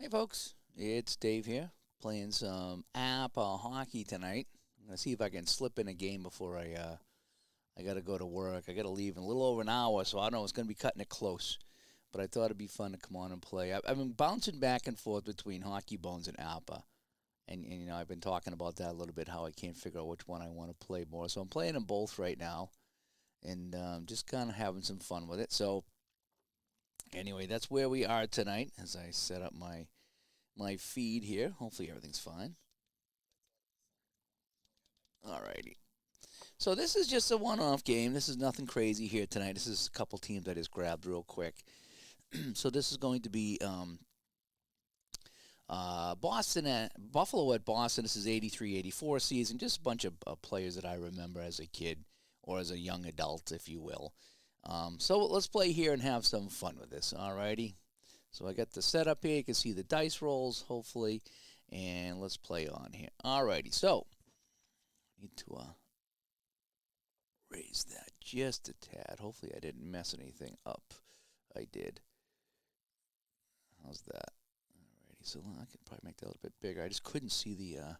Hey folks, it's Dave here, playing some APBA hockey tonight. I'm gonna see if I can slip in a game before I gotta go to work. I gotta leave in a little over an hour, so I know it's gonna be cutting it close. But I thought it'd be fun to come on and play. I've been bouncing back and forth between Hockey Bones and APBA, and I've been talking about that a little bit, how I can't figure out which one I want to play more. So I'm playing them both right now, and just kind of having some fun with it. So anyway, that's where we are tonight as I set up my feed here. Hopefully everything's fine. Alrighty. So this is just a one-off game. This is nothing crazy here tonight. This is a couple teams I just grabbed real quick. So this is going to be Boston at Buffalo at Boston. This is 83-84 season. Just a bunch of players that I remember as a kid or as a young adult, if you will. So let's play here and have some fun with this. Alrighty. So I got the setup here. You can see the dice rolls, hopefully. And let's play on here. Alrighty. So need to raise that just a tad. Hopefully I didn't mess anything up. I did. How's that? Alrighty. So I can probably make that a little bit bigger. I just couldn't see the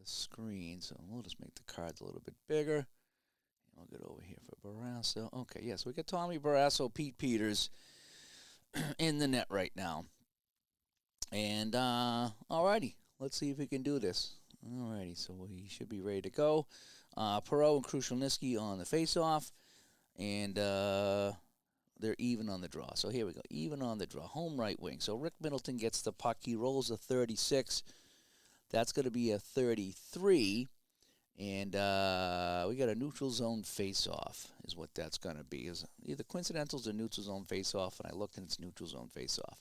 screen, so we'll just make the cards a little bit bigger. And I'll get over here for Barrasso. Okay, yeah, so we got Tommy Barrasso, Pete Peters in the net right now. And alrighty, let's see if we can do this. Alrighty, so we should be ready to go. Perot and Krushelnyski on the face-off, and they're even on the draw. So here we go, even on the draw. Home right wing. So Rick Middleton gets the puck. He rolls a 36. That's going to be a 33. And we got a neutral zone face-off is what that's going to be. Is either coincidentals or neutral zone face-off, and I looked and it's neutral zone face-off.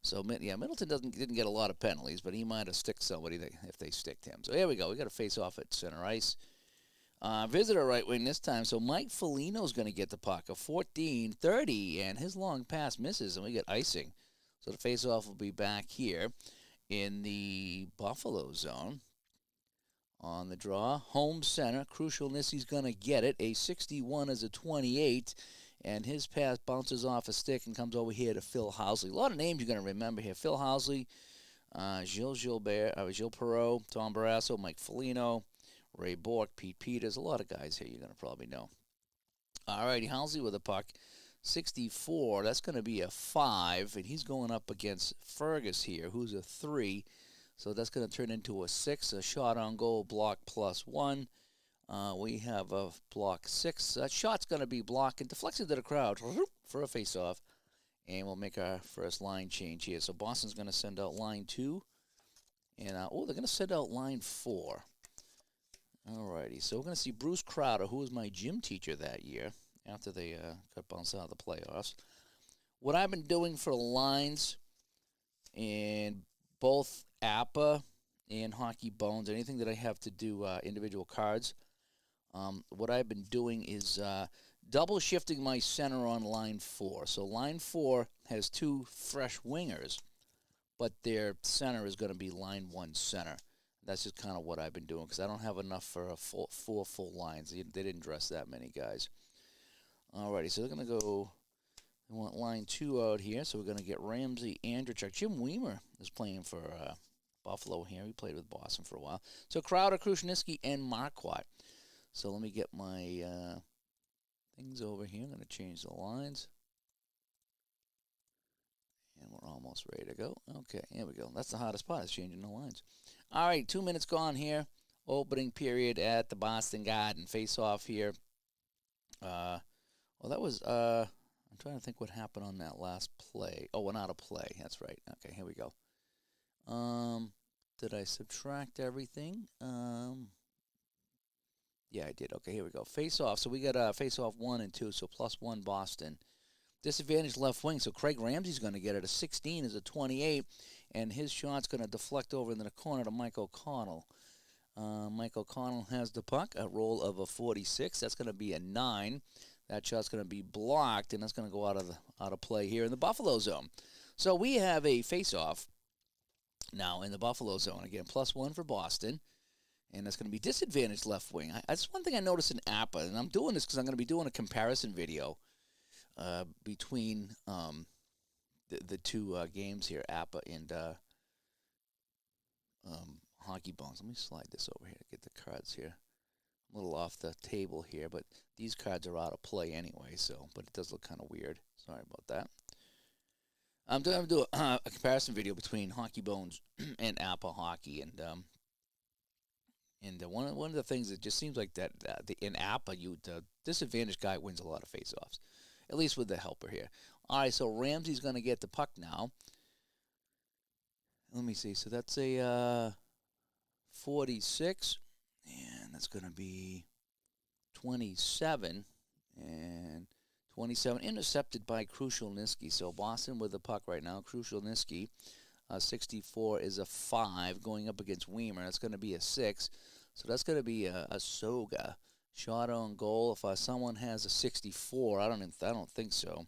So, yeah, Middleton didn't get a lot of penalties, but he might have sticked somebody if they sticked him. So here we go. We got a face-off at center ice. Visitor right wing this time. So Mike Foligno's going to get the puck. A 14-30, and his long pass misses, and we get icing. So the face-off will be back here in the Buffalo zone. On the draw, home center. Krushelnyski's going to get it. A 61 as a 28, and his pass bounces off a stick and comes over here to Phil Housley. A lot of names you're going to remember here. Phil Housley, Gilles Perot, Tom Barrasso, Mike Foligno, Ray Bourque, Pete Peters. A lot of guys here you're going to probably know. All righty, Housley with the puck. 64, that's going to be a 5, and he's going up against Fergus here, who's a 3. So that's going to turn into a 6, a shot on goal, block +1. We have a block 6. That shot's going to be blocked and deflected to the crowd for a face-off. And we'll make our first line change here. So Boston's going to send out line 2. And, they're going to send out line 4. Alrighty, so we're going to see Bruce Crowder, who was my gym teacher that year after they got bounced out of the playoffs. What I've been doing for lines in both APBA and Hockey Bones, anything that I have to do individual cards, what I've been doing is double shifting my center on line 4. So line 4 has 2 fresh wingers, but their center is going to be line 1 center. That's just kind of what I've been doing because I don't have enough for 4 full lines. They didn't dress that many guys. Alrighty, so they're going to go. They want line 2 out here, so we're going to get Ramsey, Andrechuk. Jim Weimer is playing for Buffalo here. He played with Boston for a while. So Crowder, Krushelnyski, and Marquardt. So let me get my things over here. I'm going to change the lines. And we're almost ready to go. Okay, here we go. That's the hardest part, is changing the lines. All right, 2 minutes gone here. Opening period at the Boston Garden. Face-off here. Well, that was... I'm trying to think what happened on that last play. Oh, went out of play. That's right. Okay, here we go. Did I subtract everything? Yeah, I did. Okay, here we go. Face-off. So we got face-off 1 and 2, so +1 Boston. Disadvantage left wing, so Craig Ramsey's going to get it. A 16 is a 28, and his shot's going to deflect over in the corner to Mike O'Connell. Mike O'Connell has the puck, a roll of a 46. That's going to be a 9. That shot's going to be blocked, and that's going to go out of play here in the Buffalo zone. So we have a face-off now in the Buffalo zone. Again, +1 for Boston, and that's going to be disadvantaged left wing. That's one thing I noticed in APBA, and I'm doing this because I'm going to be doing a comparison video between the two games here, APBA and Hockey Bones. Let me slide this over here to get the cards here. I'm a little off the table here, but these cards are out of play anyway, so, but it does look kind of weird. Sorry about that. I'm going to do a comparison video between Hockey Bones and APBA Hockey, and one of the things that just seems like that in APBA, the disadvantaged guy wins a lot of faceoffs, at least with the helper here. All right, so Ramsey's going to get the puck now. Let me see. So that's a 46, and that's going to be 27, and 27 intercepted by Krushelnyski. So Boston with the puck right now. Krushelnyski, 64 is a 5 going up against Weimer. That's going to be a 6. So that's going to be a Soga shot on goal. If someone has a 64, I don't think so.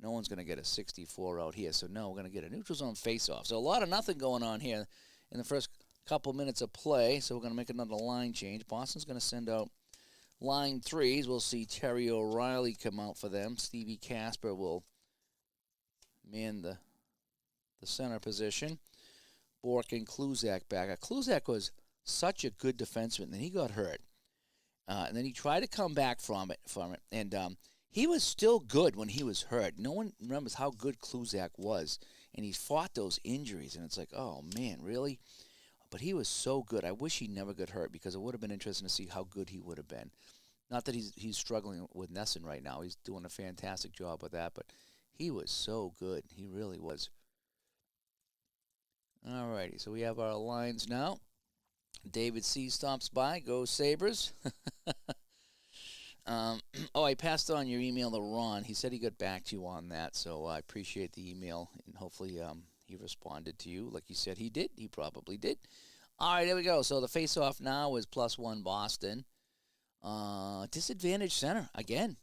No one's going to get a 64 out here. So no, we're going to get a neutral zone face-off. So a lot of nothing going on here in the first couple minutes of play. So we're going to make another line change. Boston's going to send out line 3s. We'll see Terry O'Reilly come out for them. Stevie Casper will man the center position. Bork and Kluzak back. Kluzak was such a good defenseman, and he got hurt. And then he tried to come back from it, and he was still good when he was hurt. No one remembers how good Kluzak was, and he fought those injuries, and it's like, oh, man, really? But he was so good. I wish he never got hurt because it would have been interesting to see how good he would have been. Not that he's struggling with Nesson right now. He's doing a fantastic job with that, but he was so good. He really was. All righty, so we have our lines now. David C. stops by. Go Sabres. I passed on your email to Ron. He said he got back to you on that, so I appreciate the email, and hopefully he responded to you like you said he did. He probably did. All right, there we go. So the face-off now is +1 Boston. Disadvantage center again.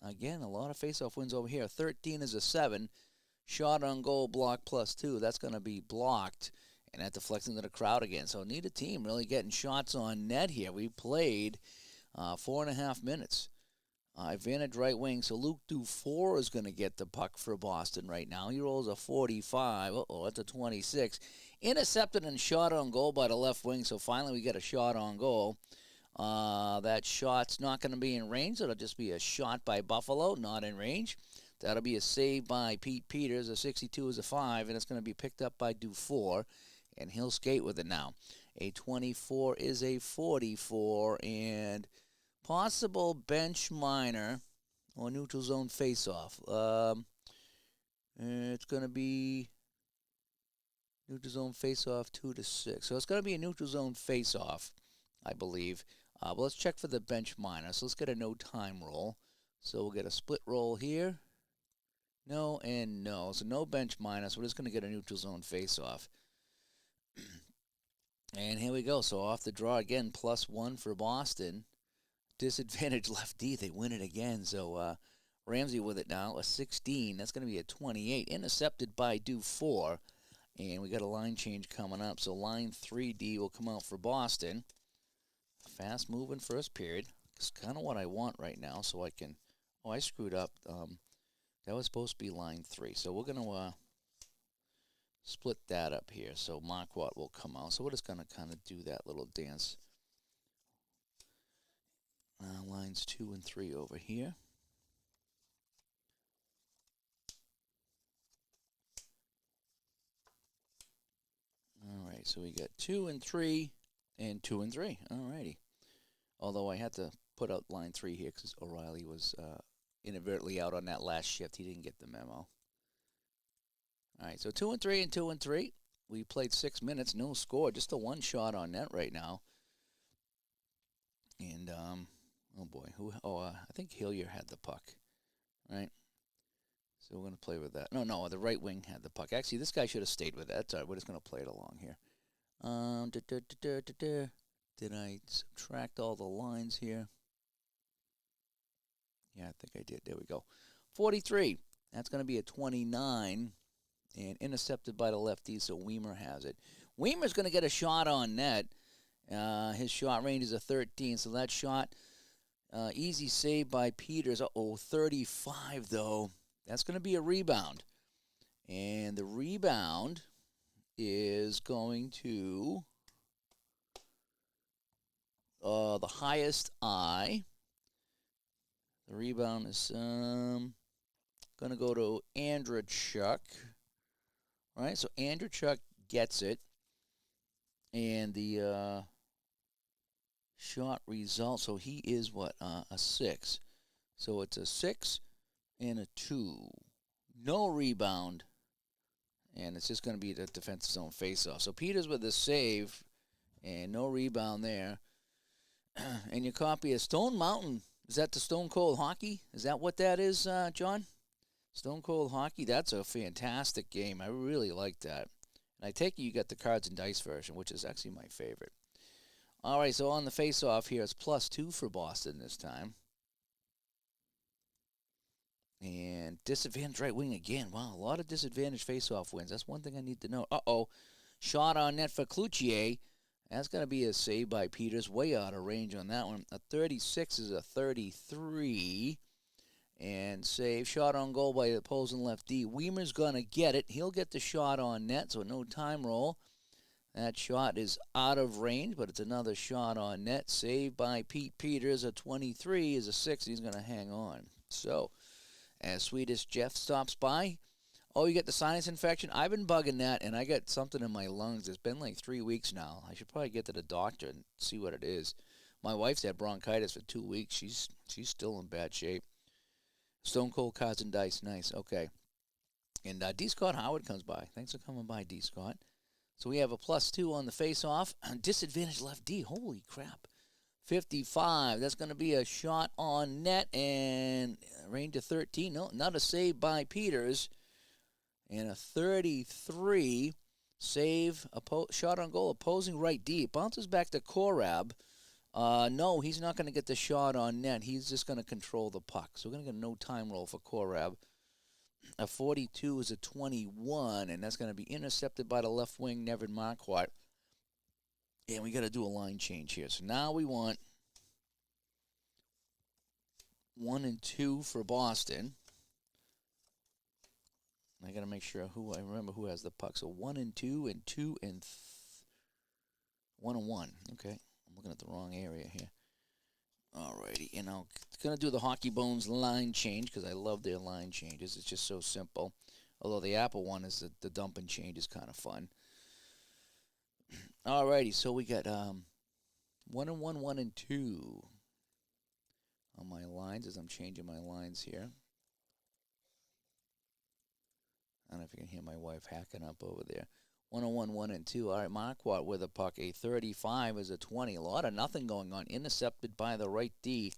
Again, a lot of face-off wins over here. 13 is a 7. Shot on goal block +2. That's going to be blocked. And that deflects into the crowd again. So neither team really getting shots on net here. We played 4.5 minutes. Advantage right wing. So Luke Dufour is going to get the puck for Boston right now. He rolls a 45. Uh-oh, that's a 26. Intercepted and shot on goal by the left wing. So finally we get a shot on goal. That shot's not going to be in range. It'll just be a shot by Buffalo, not in range. That'll be a save by Pete Peters. A 62 is a 5, and it's going to be picked up by Dufour, and he'll skate with it now. A 24 is a 44, and possible bench minor or neutral zone face-off. It's going to be neutral zone face-off 2 to 6. So it's going to be a neutral zone face-off, I believe. But let's check for the bench minor. So let's get a no time roll. So we'll get a split roll here. No and no. So no bench minus. We're just going to get a neutral zone face-off. And here we go. So off the draw again, +1 for Boston. Disadvantage left D. They win it again. So Ramsey with it now. A 16. That's going to be a 28. Intercepted by Dufour. And we got a line change coming up. So line 3D will come out for Boston. Fast moving first period. It's kind of what I want right now. So I can... Oh, I screwed up. That was supposed to be line 3. So we're going to split that up here. So Marquardt will come out. So we're just going to kind of do that little dance. Lines 2 and 3 over here. All right, so we got 2 and 3 and 2 and 3. All righty. Although I had to put out line 3 here because O'Reilly was inadvertently out on that last shift. He didn't get the memo. All right, so 2 and 3 and 2 and 3. We played 6 minutes, no score, just a 1 shot on net right now. And oh boy, I think Hillier had the puck, right? So we're gonna play with that. No, the right wing had the puck. Actually, this guy should have stayed with that. All right, we're just gonna play it along here. Did I subtract all the lines here? Yeah, I think I did. There we go. 43. That's going to be a 29. And intercepted by the lefty, so Weimer has it. Weimer's going to get a shot on net. His shot range is a 13, so that shot, easy save by Peters. 35, though. That's going to be a rebound. And the rebound is going to the highest I. The rebound is going to go to Andrechuk. Right, so Andrechuk gets it. And the shot result, so he is what? A 6. So it's a 6 and a 2. No rebound. And it's just going to be the defensive zone face-off. So Peters with the save and no rebound there. And your copy of Stone Mountain. Is that the Stone Cold Hockey? Is that what that is, John? Stone Cold Hockey? That's a fantastic game. I really like that. And I take it you got the cards and dice version, which is actually my favorite. All right, so on the face-off here, it's +2 for Boston this time. And disadvantage right wing again. Wow, a lot of disadvantage face-off wins. That's one thing I need to know. Uh-oh. Shot on net for Cloutier. That's going to be a save by Peters. Way out of range on that one. A 36 is a 33. And save. Shot on goal by the opposing left D. Weimer's going to get it. He'll get the shot on net, so no time roll. That shot is out of range, but it's another shot on net. Saved by Pete Peters. A 23 is a 6. He's going to hang on. So, as Swedish Jeff stops by, oh, you get the sinus infection? I've been bugging that, and I got something in my lungs. It's been like 3 weeks now. I should probably get to the doctor and see what it is. My wife's had bronchitis for 2 weeks. She's still in bad shape. Stone Cold Cards and Dice. Nice. Okay. And D. Scott Howard comes by. Thanks for coming by, D. Scott. So we have a +2 on the face-off. Disadvantage left D. Holy crap. 55. That's going to be a shot on net and range of 13. No, not a save by Peters. And a 33 save, shot on goal, opposing right D. It bounces back to Korab. No, he's not going to get the shot on net. He's just going to control the puck. So we're going to get a no time roll for Korab. A 42 is a 21, and that's going to be intercepted by the left wing, Nevin Marquardt. And we got to do a line change here. So now we want 1 and 2 for Boston. I got to make sure I remember who has the puck. So 1 and 2 and 2 and 1 and 1. Okay, I'm looking at the wrong area here. Alrighty, and I'm going to do the Hockey Bones line change because I love their line changes. It's just so simple. Although the Apple one is the dump and change is kind of fun. Alrighty, so we got 1 and 1, 1 and 2 on my lines as I'm changing my lines here. I don't know if you can hear my wife hacking up over there. 1 and 1, 1 and 2. All right, Marquardt with a puck. A 35 is a 20. A lot of nothing going on. Intercepted by the right D.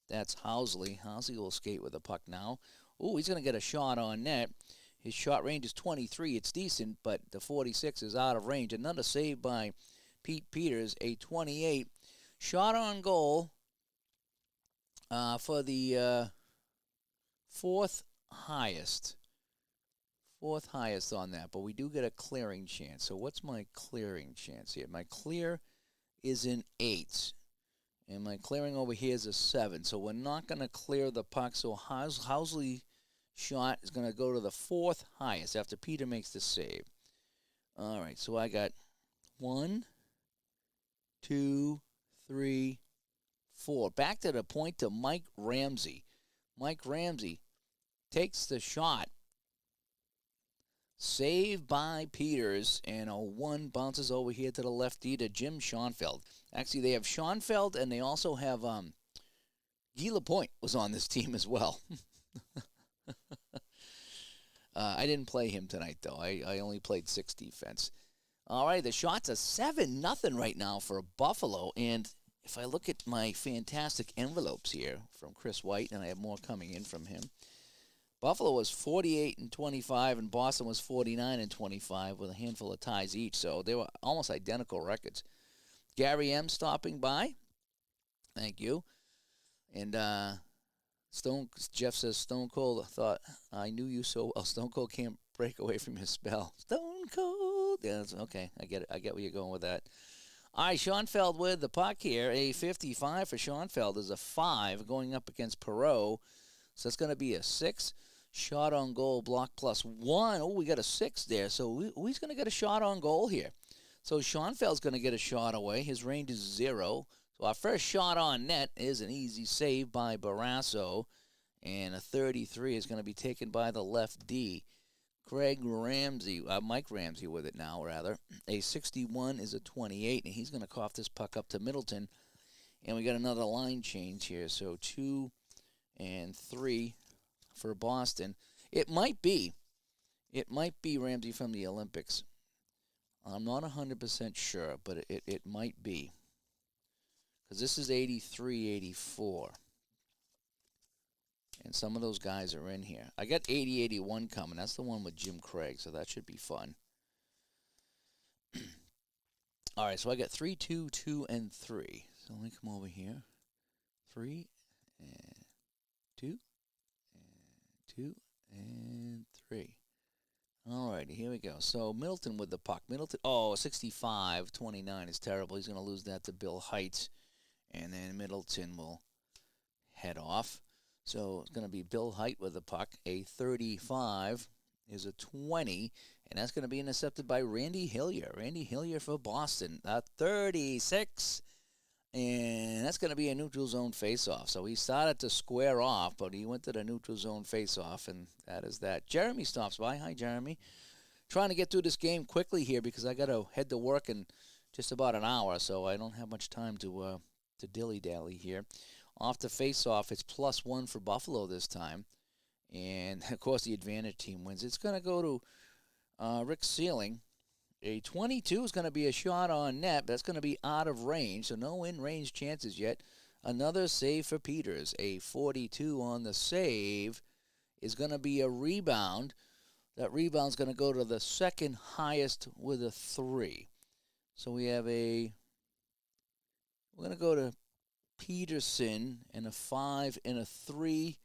That's Housley. Housley will skate with the puck now. Ooh, he's going to get a shot on net. His shot range is 23. It's decent, but the 46 is out of range. Another save by Pete Peters, a 28. Shot on goal for the fourth highest. Fourth highest on that, but we do get a clearing chance. So what's my clearing chance here? My clear is an 8. And my clearing over here is a 7. So we're not going to clear the puck. So Housley shot is going to go to the fourth highest after Peter makes the save. All right, so I got 1, 2, 3, 4. Back to the point to Mike Ramsey. Mike Ramsey takes the shot. Saved by Peters, and a 1 bounces over here to the lefty to Jim Schoenfeld. Actually, they have Schoenfeld, and they also have Guy Lapointe was on this team as well. I didn't play him tonight, though. I only played 6 defense. All right, the shot's a 7-0 right now for Buffalo, and if I look at my fantastic envelopes here from Chris White, and I have more coming in from him, Buffalo was 48-25, and Boston was 49-25 with a handful of ties each. So they were almost identical records. Gary M. stopping by. Thank you. And Jeff says, Stone Cold, I thought I knew you so well. Stone Cold can't break away from his spell. Stone Cold. Yeah, that's okay. I get it. I get where you're going with that. All right, Schoenfeld with the puck here. A 55 for Schoenfeld is a 5 going up against Perreault. So it's going to be a 6. Shot on goal, block +1. Oh, we got a 6 there. So he's going to get a shot on goal here. So Schoenfeld's going to get a shot away. His range is 0. So our first shot on net is an easy save by Barrasso. And a 33 is going to be taken by the left D. Mike Ramsey with it now, rather. A 61 is a 28, and he's going to cough this puck up to Middleton. And we got another line change here. So 2 and 3 for Boston. It might be Ramsey from the Olympics. I'm not 100% sure, but it might be. Because this is 83, 84. And some of those guys are in here. I got 80, 81 coming. That's the one with Jim Craig, so that should be fun. All right, so I got 3, 2, 2, and 3. So let me come over here. 3 and 2 and 2 and 3. All righty, here we go. So Middleton with the puck. Middleton, 65-29 is terrible. He's going to lose that to Bill Height. And then Middleton will head off. So it's going to be Bill Height with the puck. A 35 is a 20, and that's going to be intercepted by Randy Hillier. Randy Hillier for Boston. A 36, and that's going to be a neutral zone faceoff. So he started to square off, but he went to the neutral zone faceoff, and that is that. Jeremy stops by. Hi, Jeremy. Trying to get through this game quickly here because I got to head to work in just about an hour, so I don't have much time to dilly-dally here. Off the face-off, it's +1 for Buffalo this time. And, of course, the advantage team wins. It's going to go to Rick Sealing. A 22 is going to be a shot on net. That's going to be out of range, so no in-range chances yet. Another save for Peters. A 42 on the save is going to be a rebound. That rebound's going to go to the second highest with a 3. So we have we're going to go to Peterson, and a 5 and a 3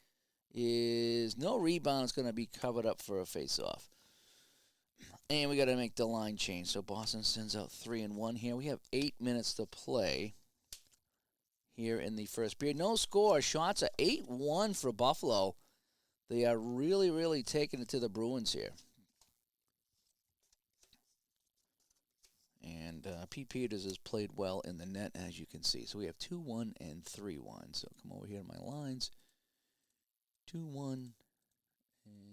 is no rebound. It's going to be covered up for a face-off. And we got to make the line change. So Boston sends out 3 and 1 here. We have 8 minutes to play here in the first period. No score. Shots are 8-1 for Buffalo. They are really, really taking it to the Bruins here. And Pete Peters has played well in the net, as you can see. So we have 2-1 and 3-1. So come over here to my lines. 2-1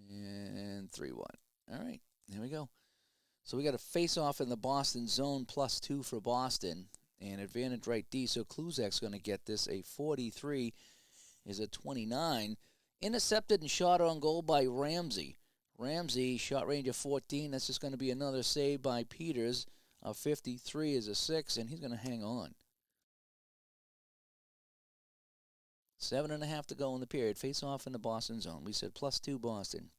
and 3-1. All right, here we go. So we got a face-off in the Boston zone, +2 for Boston. And advantage right D, so Kluzak's going to get this. A 43 is a 29. Intercepted and shot on goal by Ramsey. Ramsey, shot range of 14. That's just going to be another save by Peters. A 53 is a 6, and he's going to hang on. 7.5 to go in the period. Face off in the Boston zone. We said +2 Boston.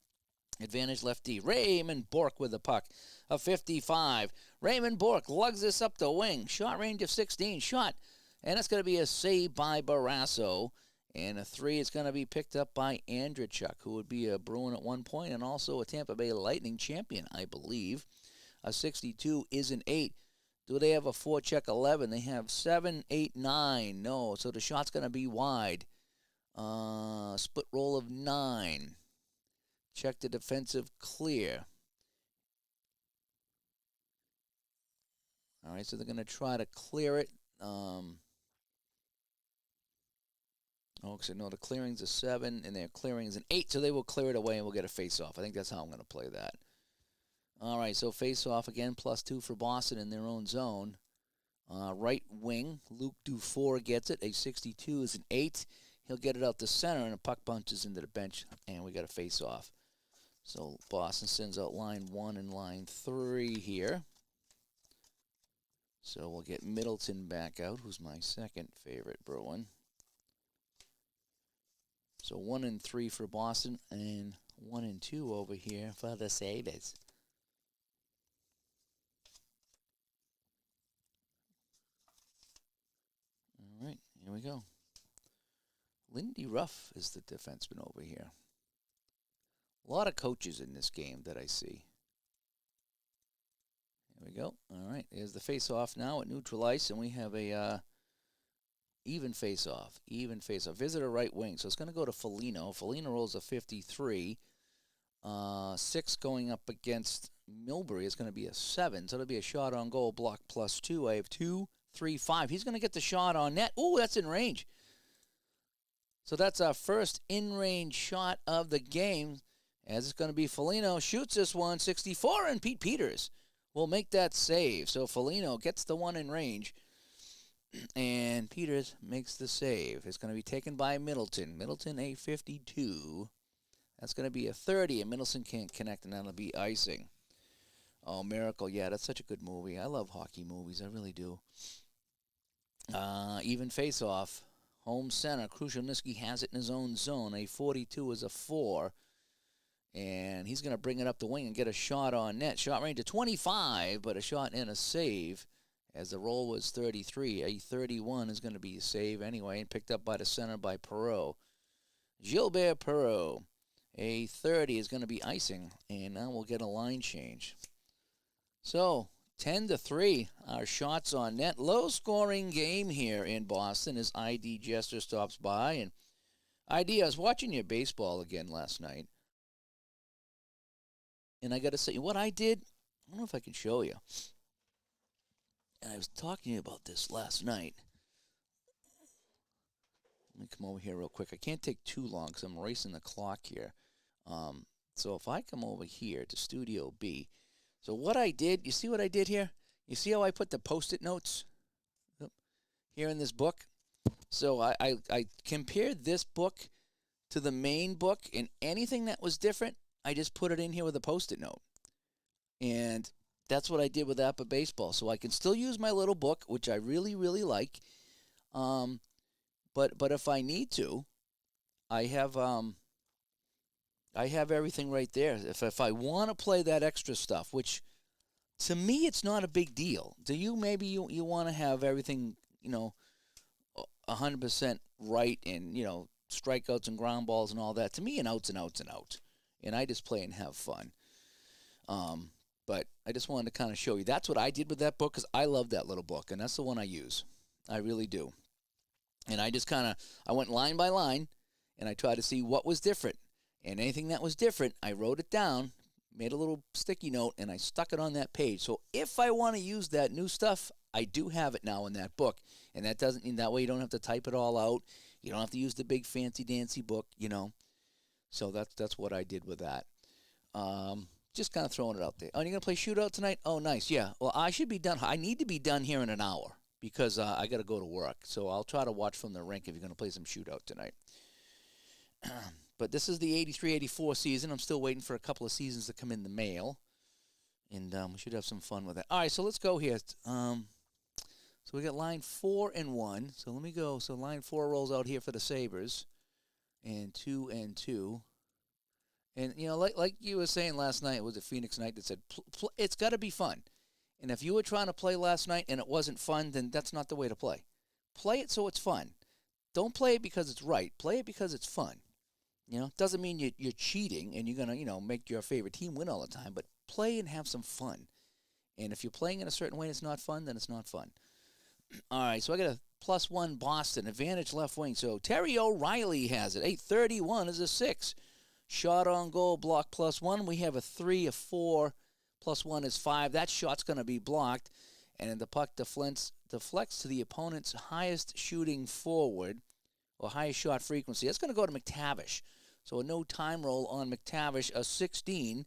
Advantage left D. Raymond Bourque with the puck. A 55. Raymond Bourque lugs this up the wing. Shot range of 16. Shot. And it's going to be a save by Barrasso. And a 3 is going to be picked up by Andrechuk, who would be a Bruin at one point and also a Tampa Bay Lightning champion, I believe. A 62 is an 8. Do they have a 4-check 11? They have 7, 8, 9. No, so the shot's going to be wide. Split roll of 9. Check the defensive clear. All right, so they're going to try to clear it. So no, the clearing's a 7, and their clearing's an 8, so they will clear it away, and we'll get a face-off. I think that's how I'm going to play that. All right, so face-off again, +2 for Boston in their own zone. Right wing, Luke Dufour gets it. A 62 is an 8. He'll get it out the center, and a puck punches into the bench, and we got a face-off. So Boston sends out line 1 and line 3 here. So we'll get Middleton back out, who's my second favorite Bruin. So 1 and 3 for Boston, and 1 and 2 over here for the Sabres. All right, here we go. Lindy Ruff is the defenseman over here. A lot of coaches in this game that I see. Here we go. All right, there's the face-off now at neutral ice, and we have a even face-off. Even face-off. Visitor right wing, so it's going to go to Foligno. Foligno rolls a 53. 6 going up against Milbury is going to be a 7. So it'll be a shot on goal, block +2. I have 2, 3, 5. He's going to get the shot on net. Ooh, that's in range. So that's our first in-range shot of the game, as it's going to be Foligno shoots this one, 64, and Pete Peters will make that save. So Foligno gets the one in range, and Peters makes the save. It's going to be taken by Middleton. Middleton, a 52. That's going to be a 30, and Middleton can't connect, and that'll be icing. Oh, Miracle. Yeah, that's such a good movie. I love hockey movies. I really do. Even face-off. Home center. Krushelnyski has it in his own zone. A 42 is a 4. And he's going to bring it up the wing and get a shot on net. Shot range to 25, but a shot and a save, as the roll was 33. A 31 is going to be a save anyway, and picked up by the center by Perreault. Gilbert Perreault. A 30 is going to be icing, and now we'll get a line change. So, 10-3, our shots on net. Low-scoring game here in Boston as ID Jester stops by. And ID, I was watching your baseball again last night, and I got to say, what I did, I don't know if I can show you. And I was talking to you about this last night. Let me come over here real quick. I can't take too long because I'm racing the clock here. So if I come over here to Studio B, so what I did, you see what I did here? You see how I put the Post-it notes here in this book? So I compared this book to the main book, and anything that was different, I just put it in here with a Post-it note. And that's what I did with APBA Baseball. So I can still use my little book, which I really, really like. But if I need to, I have everything right there. If I want to play that extra stuff, which to me it's not a big deal. Do you? Maybe you want to have everything, 100% right, and strikeouts and ground balls and all that. To me, an out's an out's an out, and I just play and have fun. But I just wanted to kind of show you. That's what I did with that book, because I love that little book, and that's the one I use. I really do. And I just I went line by line, and I tried to see what was different. And anything that was different, I wrote it down, made a little sticky note, and I stuck it on that page. So if I want to use that new stuff, I do have it now in that book. And that way you don't have to type it all out. You don't have to use the big fancy dancy book, So that's what I did with that. Just kind of throwing it out there. Oh, you're going to play shootout tonight? Oh, nice. Yeah. Well, I should be done. I need to be done here in an hour, because I got to go to work. So I'll try to watch from the rink if you're going to play some shootout tonight. But this is the 83-84 season. I'm still waiting for a couple of seasons to come in the mail. And we should have some fun with that. All right, so let's go here. So we got line 4 and 1. So let me go. So line 4 rolls out here for the Sabres. And 2 and 2. And, like you were saying last night, it was a Phoenix night that said, it's got to be fun. And if you were trying to play last night and it wasn't fun, then that's not the way to play. Play it so it's fun. Don't play it because it's right. Play it because it's fun. Doesn't mean you're cheating and you're going to, make your favorite team win all the time, but play and have some fun. And if you're playing in a certain way and it's not fun, then it's not fun. All right, so I got a +1 Boston, advantage left wing. So Terry O'Reilly has it. 831 is a 6. Shot on goal, block +1. We have a 3, a 4, +1 is 5. That shot's going to be blocked. And then the puck deflects to the opponent's highest shooting forward, or highest shot frequency. That's going to go to McTavish. So a no time roll on McTavish, a 16,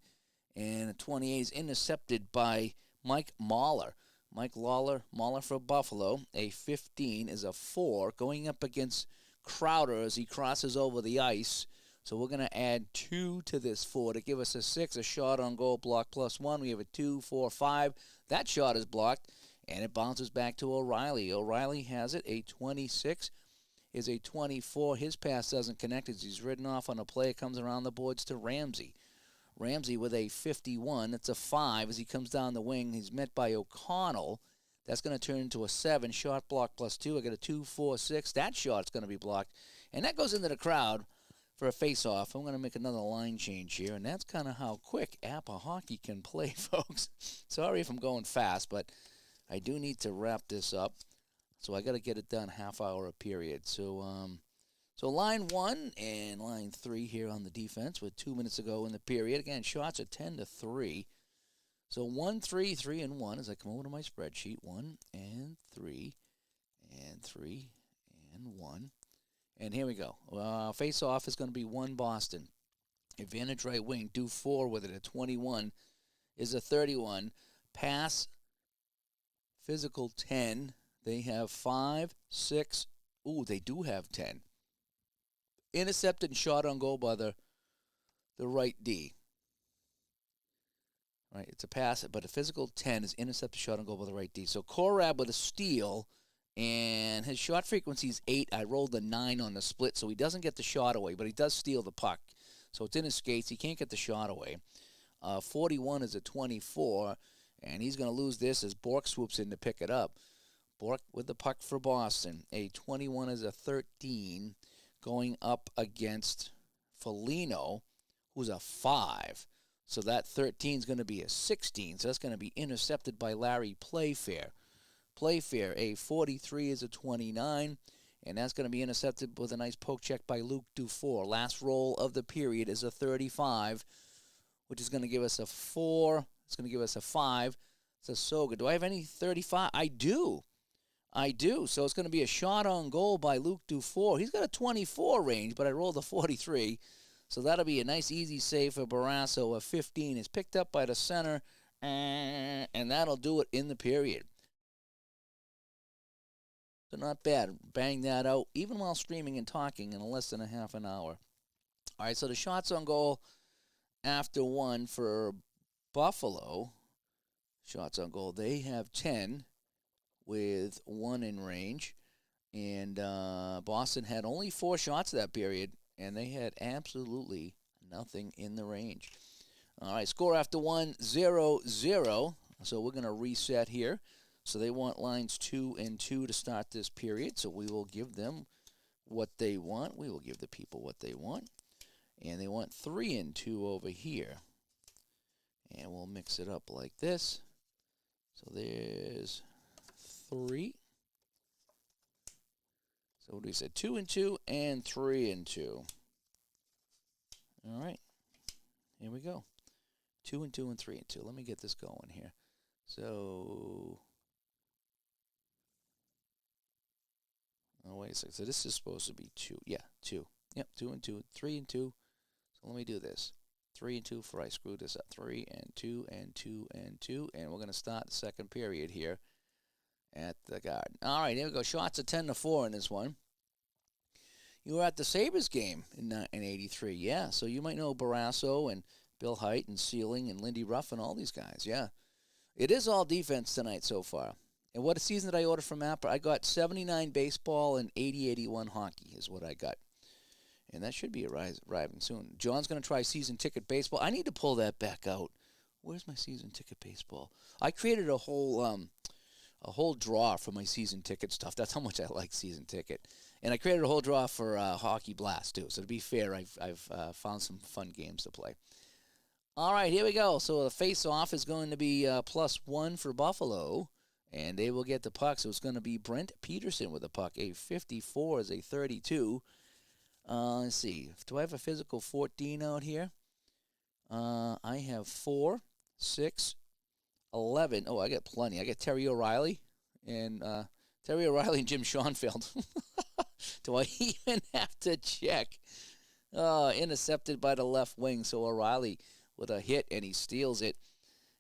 and a 28 is intercepted by Mike Mahler. Mahler for Buffalo. A 15 is a 4, going up against Crowder as he crosses over the ice. So we're going to add 2 to this 4 to give us a 6, a shot on goal, block +1. We have a 2, 4, 5. That shot is blocked, and it bounces back to O'Reilly. O'Reilly has it. A 26 is a 24. His pass doesn't connect as he's ridden off on a play. It comes around the boards to Ramsey. Ramsey with a 51. It's a 5 as he comes down the wing. He's met by O'Connell. That's going to turn into a 7. Shot block +2. I got a 2, 4, 6. That shot's going to be blocked. And that goes into the crowd for a face-off. I'm going to make another line change here, and that's kind of how quick APBA hockey can play, folks. Sorry if I'm going fast, but I do need to wrap this up. So I got to get it done half hour a period. So So line 1 and line 3 here on the defense with 2 minutes to go in the period. Again, shots are 10-3. So 1, 3, 3, and 1 as I come over to my spreadsheet. 1 and 3 and 3 and 1. And here we go. Face-off is going to be 1 Boston. Advantage right wing, do 4 with it at 21 is a 31. Pass, physical 10. They have 5, 6. Ooh, they do have 10. Intercepted and shot on goal by the right D. Right, it's a pass, but a physical 10 is intercepted, shot on goal by the right D. So Korab with a steal, and his shot frequency is 8. I rolled a 9 on the split, so he doesn't get the shot away, but he does steal the puck. So it's in his skates. He can't get the shot away. 41 is a 24, and he's going to lose this as Bork swoops in to pick it up. Bork with the puck for Boston. A 21 is a 13 going up against Foligno, who's a 5. So that 13 is going to be a 16. So that's going to be intercepted by Larry Playfair. Playfair, a 43 is a 29. And that's going to be intercepted with a nice poke check by Luke Dufour. Last roll of the period is a 35, which is going to give us a 4. It's going to give us a 5. It's a Soga. Do I have any 35? I do. So it's going to be a shot on goal by Luke Dufour. He's got a 24 range, but I rolled a 43. So that'll be a nice, easy save for Barrasso. A 15 is picked up by the center, and that'll do it in the period. So not bad. Bang that out, even while streaming and talking in less than a half an hour. All right, so the shots on goal after 1 for Buffalo. Shots on goal, they have 10 with 1 in range. And Boston had only 4 shots that period, and they had absolutely nothing in the range. All right, score after 1, 0-0. So we're going to reset here. So they want lines 2 and 2 to start this period. So we will give them what they want. We will give the people what they want. And they want 3 and 2 over here. And we'll mix it up like this. So there's 3. So what do we say? 2 and 2 and 3 and 2. All right. Here we go. 2 and 2 and 3 and 2. Let me get this going here. So... oh, wait a second. So this is supposed to be 2. Yeah, 2. Yep, 2 and 2. 3 and 2. So let me do this. 3 and 2 for I screwed this up. 3 and 2 and 2 and 2. And we're going to start the second period here at the Garden. All right, here we go. Shots of 10-4 in this one. You were at the Sabres game in 83. Yeah, so you might know Barrasso and Bill Height and Sealing and Lindy Ruff and all these guys. Yeah. It is all defense tonight so far. And what a season did I order from APBA? I got 79 baseball and 80-81 hockey is what I got. And that should be arriving soon. John's going to try season ticket baseball. I need to pull that back out. Where's my season ticket baseball? I created a whole draw for my season ticket stuff. That's how much I like season ticket. And I created a whole draw for Hockey Blast, too. So to be fair, I've found some fun games to play. All right, here we go. So the face-off is going to be +1 for Buffalo. And they will get the puck. So it's going to be Brent Peterson with the puck. A 54 is a 32. Let's see. Do I have a physical 14 out here? I have 4, 6, 11. Oh, I got plenty. I got Terry O'Reilly and Jim Schoenfeld. Do I even have to check? Intercepted by the left wing. So O'Reilly with a hit, and he steals it.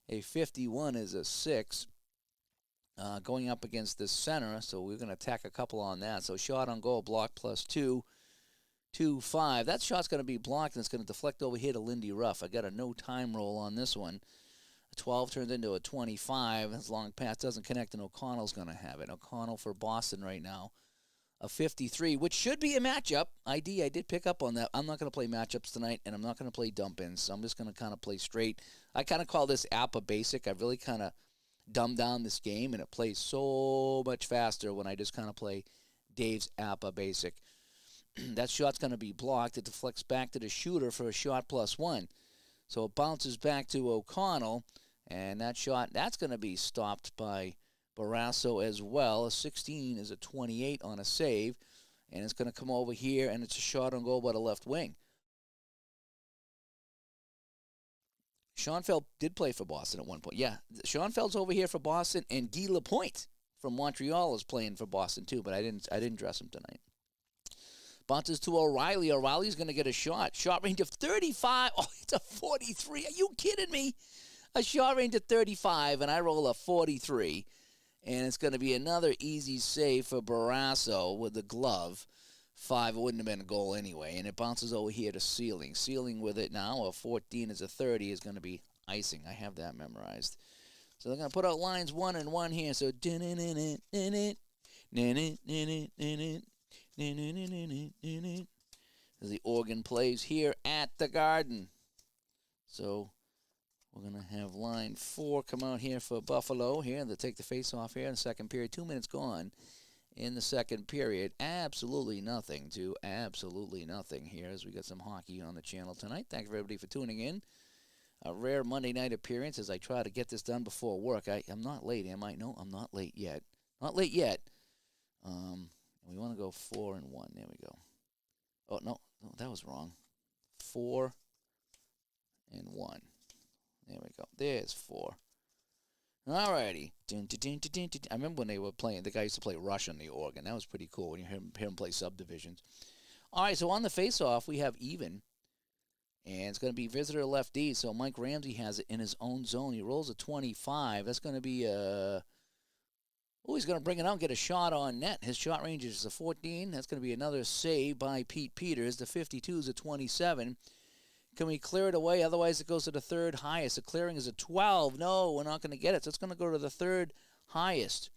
A 51 is a 6. Going up against the center, so we're going to attack a couple on that. So shot on goal, block +2, 2-5. That shot's going to be blocked, and it's going to deflect over here to Lindy Ruff. I got a no-time roll on this one. A 12 turns into a 25. As long pass doesn't connect, and O'Connell's going to have it. O'Connell for Boston right now. A 53, which should be a matchup. I did pick up on that. I'm not going to play matchups tonight, and I'm not going to play dump-ins. So I'm just going to kind of play straight. I kind of call this APBA basic. I've really kind of dumb down this game, and it plays so much faster when I just kind of play Dave's APBA basic. That shot's going to be blocked. It deflects back to the shooter for a shot +1. So it bounces back to O'Connell, and that shot, that's going to be stopped by Barrasso as well. A 16 is a 28 on a save, And it's going to come over here, and it's a shot on goal by the left wing. Schoenfeld did play for Boston at one point. Yeah, Schoenfeld's over here for Boston, and Guy Lapointe from Montreal is playing for Boston too, but I didn't dress him tonight. Bounces to O'Reilly. O'Reilly's going to get a shot. Shot range of 35. Oh, it's a 43. Are you kidding me? A shot range of 35, and I roll a 43. And it's going to be another easy save for Barrasso with the glove. 5, it wouldn't have been a goal anyway. And it bounces over here to Sealing. Sealing with it now. A 14 is a 30 is going to be icing. I have that memorized. So they're going to put out lines 1 and 1 here. So as the organ plays here at the Garden. So we're going to have line 4 come out here for Buffalo here. They'll take the face off here in the second period. 2 minutes gone in the second period. Absolutely nothing to absolutely nothing here as we got some hockey on the channel tonight. Thank you everybody for tuning in. A rare Monday night appearance as I try to get this done before work. I'm not late, am I? No, I'm not late yet. Not late yet. We want to go 4 and 1. There we go. Oh, no, that was wrong. 4 and 1. There we go. There's 4. All righty. I remember when they were playing, the guy used to play Rush on the organ. That was pretty cool when you hear him play subdivisions. All right, so on the face-off, we have even. And it's going to be visitor lefty. So Mike Ramsey has it in his own zone. He rolls a 25. That's going to be a... Oh, he's going to bring it out and get a shot on net. His shot range is a 14. That's going to be another save by Pete Peters. The 52 is a 27. Can we clear it away? Otherwise, it goes to the third highest. The clearing is a 12. No, we're not going to get it. So it's going to go to the third highest.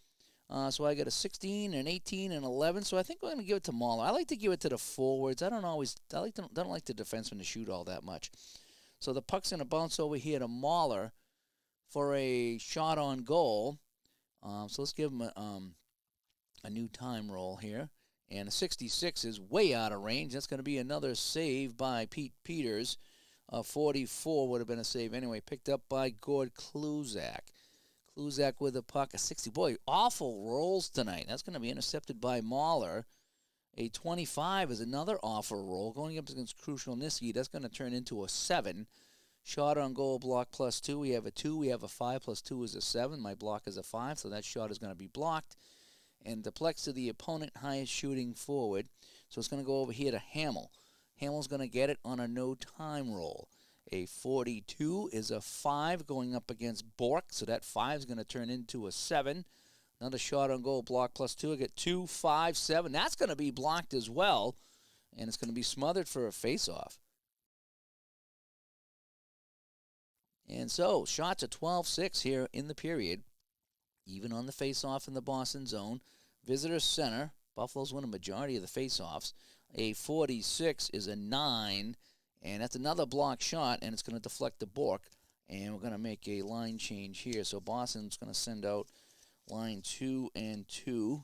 So I got a 16, an 18, and 11. So I think we're going to give it to Mahler. I like to give it to the forwards. I don't like the defenseman to shoot all that much. So the puck's going to bounce over here to Mahler for a shot on goal. So let's give him a new time roll here. And a 66 is way out of range. That's going to be another save by Pete Peters. 44 would have been a save anyway. Picked up by Gord Kluzak. Kluzak with the puck. A 60. Boy, awful rolls tonight. That's going to be intercepted by Mahler. A 25 is another awful roll. Going up against Crucial Niski, that's going to turn into a 7. Shot on goal block +2. We have a 2. We have a 5 +2 is a 7. My block is a 5, so that shot is going to be blocked. And deflects to the opponent, highest shooting forward. So it's going to go over here to Hamill. Hamill's going to get it on a no-time roll. A 42 is a 5 going up against Bork, so that 5 is going to turn into a 7. Another shot on goal block +2. I get 2, 5, 7. That's going to be blocked as well, and it's going to be smothered for a face-off. And so, shots at 12-6 here in the period. Even on the face-off in the Boston zone. Visitor center. Buffalo's win a majority of the face-offs. A 46 is a 9. And that's another block shot, and it's going to deflect the Bork. And we're going to make a line change here. So Boston's going to send out line 2 and 2.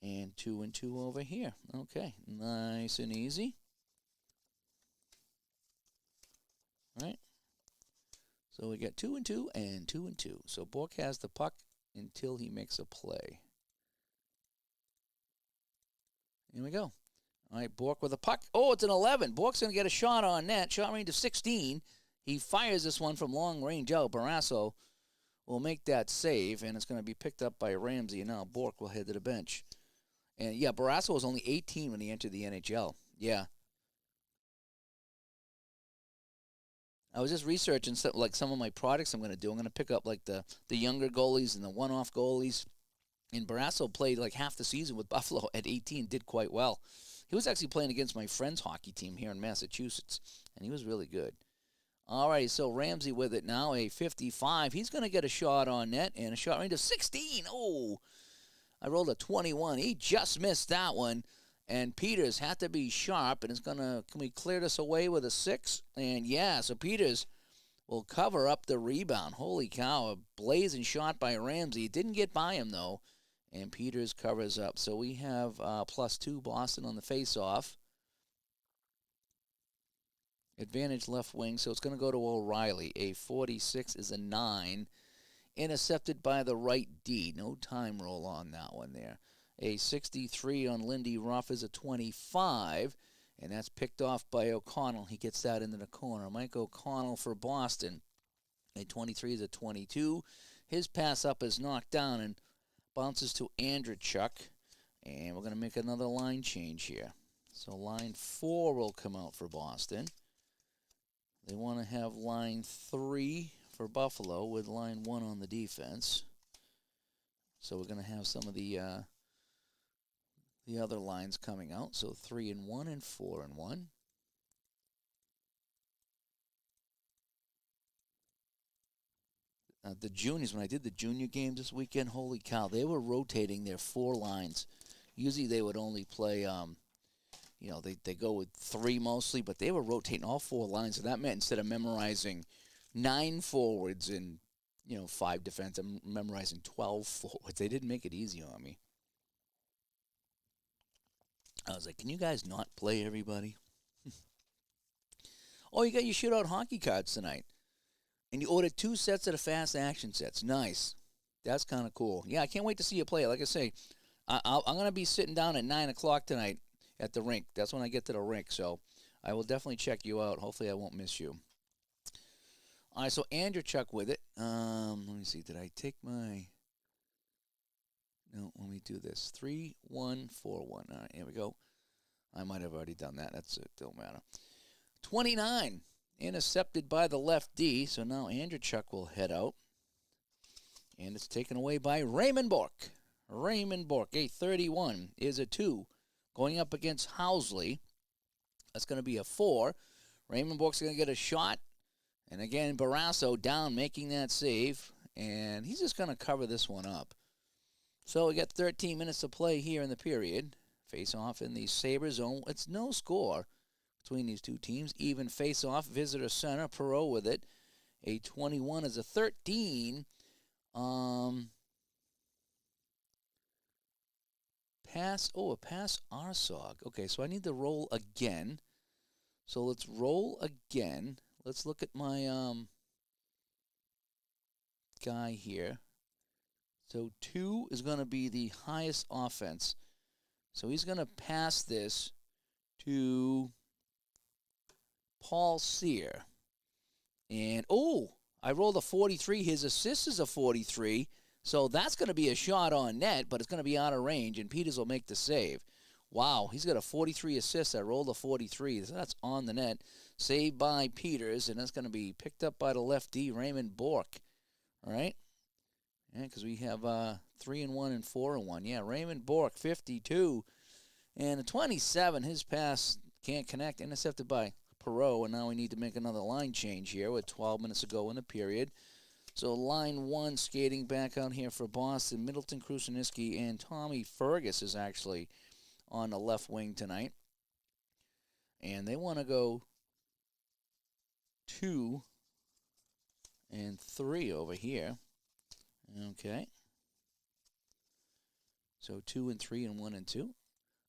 And 2 and 2 over here. Okay, nice and easy. All right. So we got 2 and 2 and 2 and 2. So Bork has the puck until he makes a play. Here we go. All right, Bork with a puck. Oh, it's an 11. Bork's going to get a shot on net. Shot range of 16. He fires this one from long range out. Barrasso will make that save, and it's going to be picked up by Ramsey. And now Bork will head to the bench. And, yeah, Barrasso was only 18 when he entered the NHL. Yeah. I was just researching some of my products I'm going to do. I'm going to pick up like the younger goalies and the one-off goalies. And Barrasso played like half the season with Buffalo at 18, did quite well. He was actually playing against my friend's hockey team here in Massachusetts, and he was really good. All right, so Ramsey with it now, a 55. He's going to get a shot on net and a shot range of 16. Oh, I rolled a 21. He just missed that one. And Peters had to be sharp, and can we clear this away with a 6? And yeah, so Peters will cover up the rebound. Holy cow, a blazing shot by Ramsey. It didn't get by him, though, and Peters covers up. So we have +2 Boston on the face-off. Advantage left wing, so it's going to go to O'Reilly. A 46 is a 9. Intercepted by the right D. No time roll on that one there. A 63 on Lindy Ruff is a 25, and that's picked off by O'Connell. He gets that into the corner. Mike O'Connell for Boston. A 23 is a 22. His pass up is knocked down and bounces to Andrechuk. And we're going to make another line change here. So line 4 will come out for Boston. They want to have line 3 for Buffalo with line 1 on the defense. So we're going to have some of the other lines coming out. So 3 and 1 and 4 and 1. The juniors, when I did the junior games this weekend, holy cow, they were rotating their 4 lines. Usually they would only play, they go with 3 mostly, but they were rotating all 4 lines. So that meant instead of memorizing 9 forwards and, 5 defense, I'm memorizing 12 forwards. They didn't make it easy on me. I was like, can you guys not play everybody? Oh, you got your shootout hockey cards tonight. And you ordered 2 sets of the fast action sets. Nice. That's kind of cool. Yeah, I can't wait to see you play. Like I say, I'm going to be sitting down at 9 o'clock tonight at the rink. That's when I get to the rink. So I will definitely check you out. Hopefully I won't miss you. All right, so Andrechuk with it. Let me see. Did I take my... No, let me do this. 3, 1, 4, 1. All right, here we go. I might have already done that. That's it. Don't matter. 29. Intercepted by the left D. So now Andrechuk will head out. And it's taken away by Raymond Bourque. Raymond Bourque, a 31, is a 2. Going up against Housley. That's going to be a 4. Raymond Bourque's going to get a shot. And again, Barrasso down, making that save. And he's just going to cover this one up. So we got 13 minutes to play here in the period. Face off in the Sabre zone. It's no score between these two teams. Even face off, visitor center, Perot with it. A 21 is a 13. Pass Arsog. Okay, so I need to roll again. So let's roll again. Let's look at my guy here. So 2 is going to be the highest offense. So he's going to pass this to Paul Sear. And, I rolled a 43. His assist is a 43. So that's going to be a shot on net, but it's going to be out of range, and Peters will make the save. Wow, he's got a 43 assist. I rolled a 43. So that's on the net. Saved by Peters, and that's going to be picked up by the lefty, Raymond Bourque. All right? Yeah, because we have 3 and 1 and 4 and 1. Yeah, Raymond Bourque, 52. And the 27, his pass can't connect. Intercepted by Perot, and now we need to make another line change here with 12 minutes to go in the period. So line 1 skating back out here for Boston. Middleton, Kruseniski, and Tommy Fergus is actually on the left wing tonight. And they want to go 2 and 3 over here. Okay. So 2 and 3 and 1 and 2.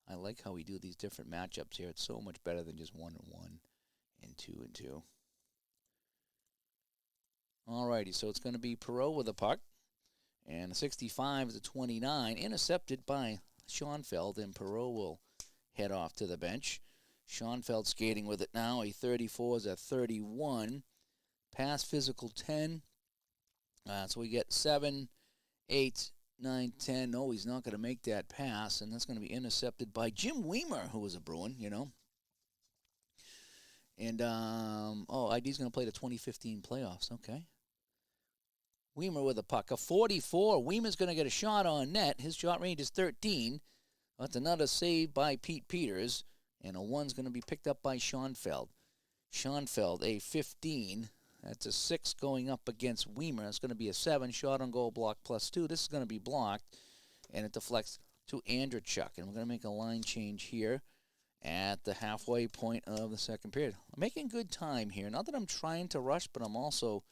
I like how we do these different matchups here. It's so much better than just 1 and 1 and 2 and 2. Alrighty, so it's going to be Perot with the puck. And the 65 is a 29. Intercepted by Schoenfeld, and Perot will head off to the bench. Schoenfeld skating with it now. A 34 is a 31. Pass physical 10. So we get 7, 8, 9, 10. No, he's not going to make that pass, and that's going to be intercepted by Jim Weimer, who was a Bruin, And, ID's going to play the 2015 playoffs. Okay. Weimer with a puck. A 44. Weimer's going to get a shot on net. His shot range is 13. That's another save by Pete Peters. And a 1's going to be picked up by Schoenfeld. Schoenfeld, a 15. That's a 6 going up against Weimer. It's going to be a 7. Shot on goal, block +2. This is going to be blocked. And it deflects to Andrechuk. And we're going to make a line change here at the halfway point of the second period. I'm making good time here. Not that I'm trying to rush, but I'm also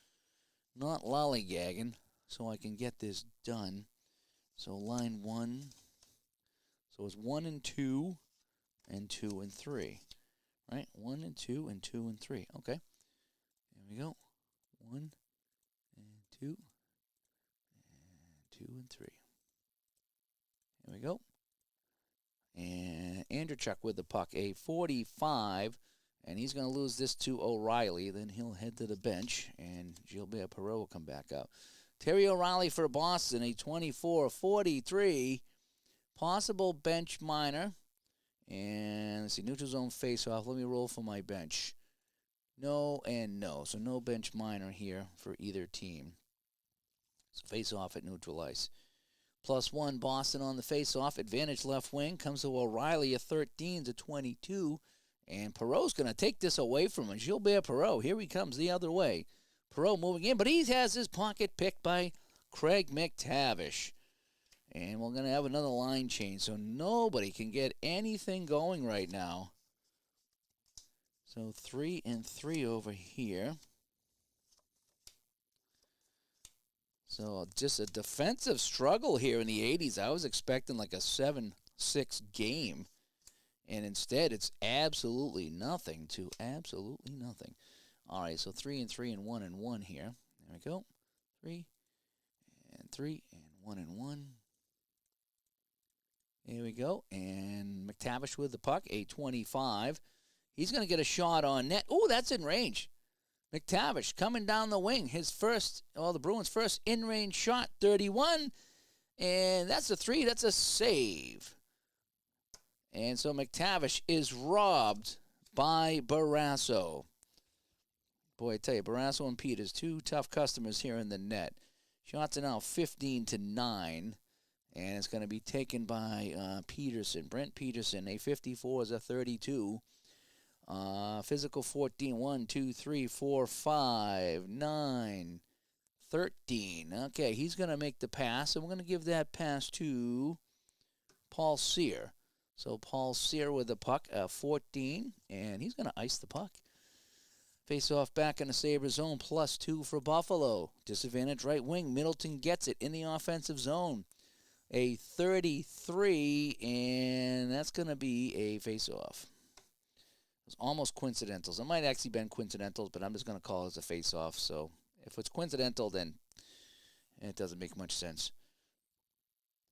not lollygagging so I can get this done. So line 1. So it's 1 and 2 and 2 and 3. Right? 1 and 2 and 2 and 3. Okay. Here we go. 1 and 2 and 2 and 3. Here we go. And Andrechuk with the puck, a 45, and he's going to lose this to O'Reilly. Then he'll head to the bench, and Gilbert Perreault will come back out. Terry O'Reilly for Boston, a 24-43. Possible bench minor. And let's see, neutral zone face-off. Let me roll for my bench. No and no. So no bench minor here for either team. So face-off at neutral ice. +1 Boston on the face-off. Advantage left wing. Comes to O'Reilly, a 13-22. And Perreault's going to take this away from him. Gilbert Perreault, here he comes the other way. Perreault moving in, but he has his pocket picked by Craig McTavish. And we're going to have another line change, so nobody can get anything going right now. So 3-3 over here. So just a defensive struggle here in the 80s. I was expecting like a 7-6 game. And instead, it's absolutely nothing to absolutely nothing. All right, so 3-3 and 1-1 here. There we go. 3-3 and 1-1. Here we go. And McTavish with the puck, a 25. He's going to get a shot on net. Oh, that's in range. McTavish coming down the wing. His first, the Bruins' first in-range shot, 31. And that's a 3. That's a save. And so McTavish is robbed by Barrasso. Boy, I tell you, Barrasso and Peters, two tough customers here in the net. Shots are now 15-9. And it's going to be taken by Peterson. Brent Peterson, a 54 is a 32. Physical 14, 1, 2, 3, 4, 5, 9, 13. Okay, he's going to make the pass, and we're going to give that pass to Paul Cyr. So Paul Cyr with the puck, 14, and he's going to ice the puck. Face-off back in the Sabres zone, +2 for Buffalo. Disadvantage right wing. Middleton gets it in the offensive zone. A 33, and that's going to be a face-off. It's almost coincidentals. It might actually been coincidentals, but I'm just going to call it as a face-off. So if it's coincidental, then it doesn't make much sense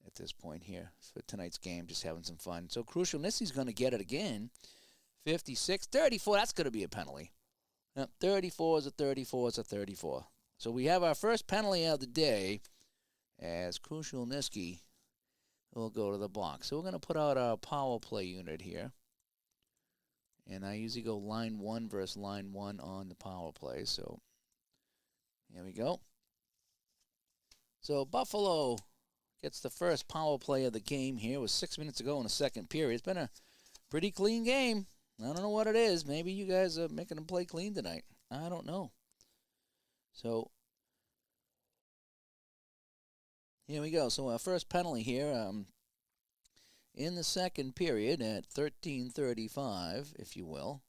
at this point here for tonight's game, just having some fun. So Crucial Nissi's going to get it again. 56, 34, that's going to be a penalty. 34 is a 34 is a 34. So we have our first penalty of the day as Crucial Niski will go to the box. So we're going to put out our power play unit here. And I usually go line 1 versus line 1 on the power play. So here we go. So Buffalo gets the first power play of the game here. It was 6 minutes ago in the second period. It's been a pretty clean game. I don't know what it is. Maybe you guys are making them play clean tonight. I don't know. So here we go. So our first penalty here in the second period at 13:35, if you will.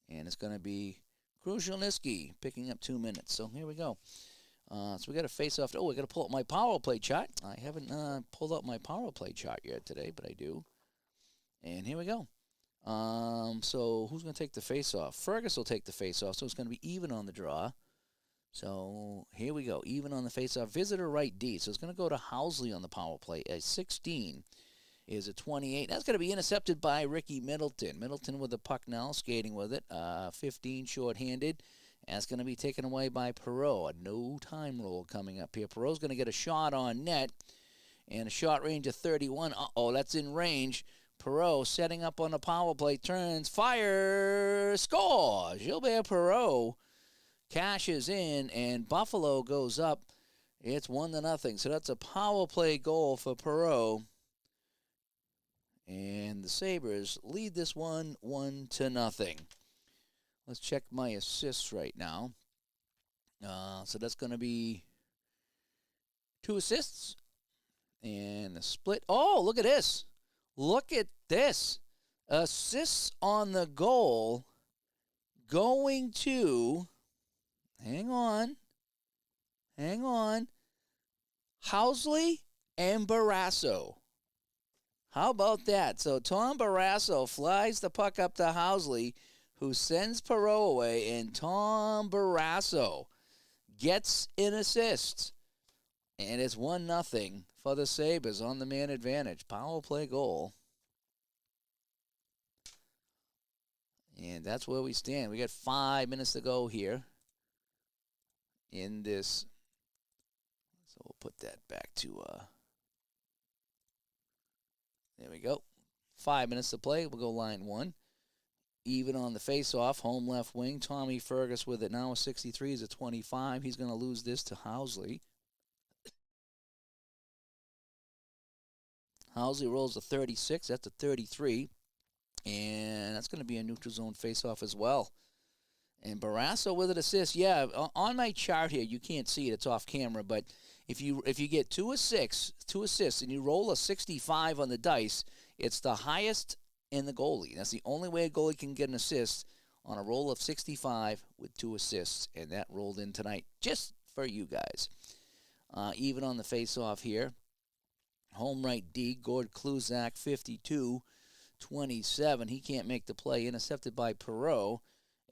And it's going to be Crucial Niski picking up 2 minutes. So here we go. So we got to face off. Oh, we got to pull up my power play chart. I haven't pulled up my power play chart yet today, but I do. And here we go. So who's going to take the face off? Fergus will take the face off, so it's going to be even on the draw. So here we go, even on the face off. Visitor right D. So it's going to go to Housley on the power play. A 16 is a 28. That's going to be intercepted by Ricky Middleton. Middleton with the puck now, skating with it. 15 shorthanded. That's going to be taken away by Perreault. A no-time rule coming up here. Perreault's going to get a shot on net. And a shot range of 31. Uh-oh, that's in range. Perreault setting up on the power play. Turns, fire, score! Gilbert Perreault cashes in, and Buffalo goes up. It's 1-0. So that's a power play goal for Perreault. And the Sabres lead this one 1-0. Let's check my assists right now. So that's going to be 2 assists and a split. Oh, look at this. Look at this. Assists on the goal going to, hang on, Housley and Barrasso. How about that? So Tom Barrasso flies the puck up to Housley, who sends Perreault away, and Tom Barrasso gets an assist. And it's 1-0 for the Sabres on the man advantage. Power play goal And that's where we stand. We got 5 minutes to go here in this. So we'll put that back to, there we go. 5 minutes to play. We'll go line one. Even on the face-off, home left wing. Tommy Fergus with it now. A 63 is a 25. He's going to lose this to Housley. Housley rolls a 36. That's a 33. And that's going to be a neutral zone face-off as well. And Barrasso with an assist. Yeah, on my chart here, you can't see it. It's off camera. But if you get two assists, and you roll a 65 on the dice, it's the highest in the goalie. That's the only way a goalie can get an assist on a roll of 65 with 2 assists. And that rolled in tonight just for you guys. Even on the face-off here. Home right D, Gord Kluzak, 52-27. He can't make the play. Intercepted by Perreault.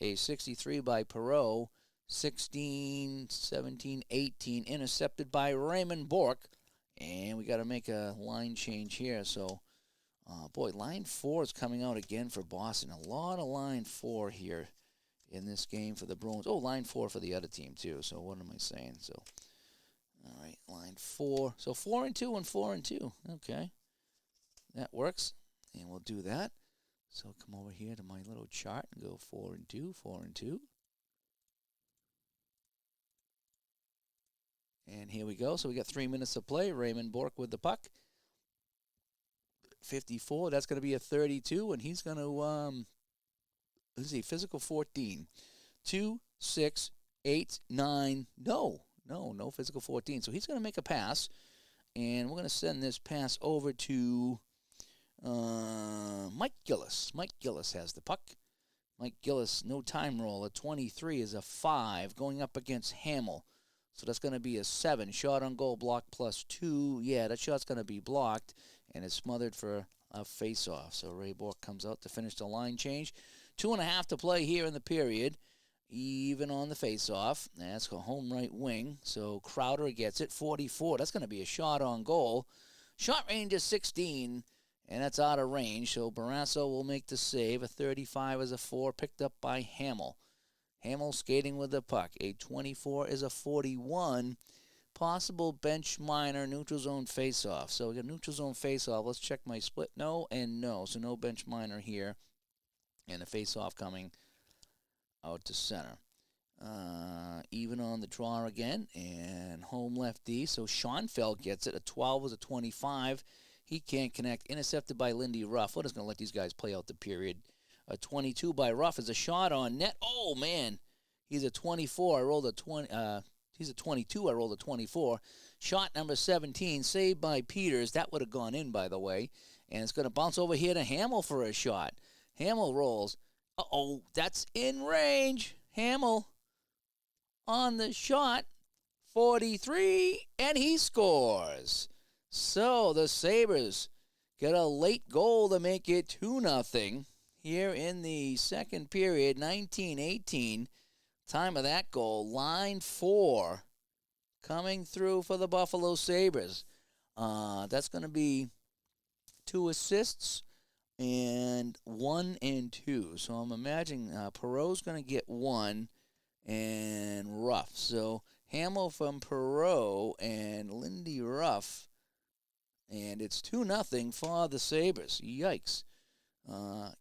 A 63 by Perreault. 16, 17, 18. Intercepted by Raymond Bourque. And we got to make a line change here. So, boy, line 4 is coming out again for Boston. A lot of line 4 here in this game for the Bruins. Oh, line 4 for the other team, too. So, what am I saying? So, all right, line 4. So 4 and 2 and 4 and 2. Okay. That works. And we'll do that. So come over here to my little chart and go 4 and 2, 4 and 2. And here we go. So we got 3 minutes to play. Raymond Bourque with the puck. 54. That's going to be a 32. And he's going to, let's see, physical 14. 2, 6, 8, 9. No physical 14. So he's going to make a pass. And we're going to send this pass over to Mike Gillis. Mike Gillis has the puck. Mike Gillis, no time roll. A 23 is a 5 going up against Hamill. So that's going to be a 7. Shot on goal, block +2. Yeah, that shot's going to be blocked. And it's smothered for a face-off. So Ray Bourque comes out to finish the line change. 2.5 to play here in the period. Even on the face-off. That's a home right wing. So Crowder gets it. 44. That's going to be a shot on goal. Shot range is 16. And that's out of range. So Barrasso will make the save. A 35 is a 4. Picked up by Hamill. Hamill skating with the puck. A 24 is a 41. Possible bench minor neutral zone face-off. So we got neutral zone face-off. Let's check my split. No and no. So no bench minor here. And the face-off coming out to center. Even on the draw again. And home left D. So Schoenfeld gets it. A 12 was a 25. He can't connect. Intercepted by Lindy Ruff. We're just going to let these guys play out the period. A 22 by Ruff is a shot on net. Oh, man. He's a 24. I rolled a 20. He's a 22. I rolled a 24. Shot number 17. Saved by Peters. That would have gone in, by the way. And it's going to bounce over here to Hamill for a shot. Hamill rolls. Uh-oh. That's in range. Hamill on the shot. 43. And he scores. So the Sabres get a late goal to make it 2-0 here in the second period, 19-18. Time of that goal, line 4 coming through for the Buffalo Sabres. That's going to be 2 assists and 1 and 2. So I'm imagining Perreault's going to get 1 and Ruff. So Hamill from Perreault and Lindy Ruff. And it's 2-0 for the Sabres. Yikes.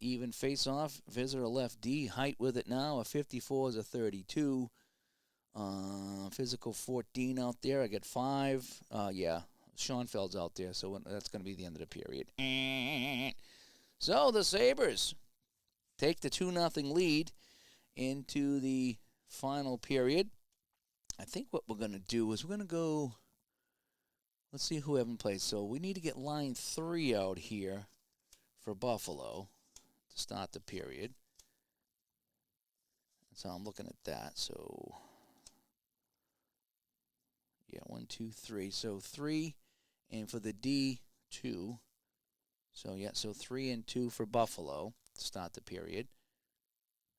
Even face-off. Visitor left D. Height with it now. A 54 is a 32. Physical 14 out there. I get 5. Yeah. Schoenfeld's out there. So that's going to be the end of the period. So the Sabres take the 2-0 lead into the final period. I think what we're going to do is we're going to go... Let's see who we haven't played. So we need to get line 3 out here for Buffalo to start the period. So I'm looking at that. So, yeah, 1, 2, 3. So 3, and for the D, 2. So, yeah, so 3 and 2 for Buffalo to start the period.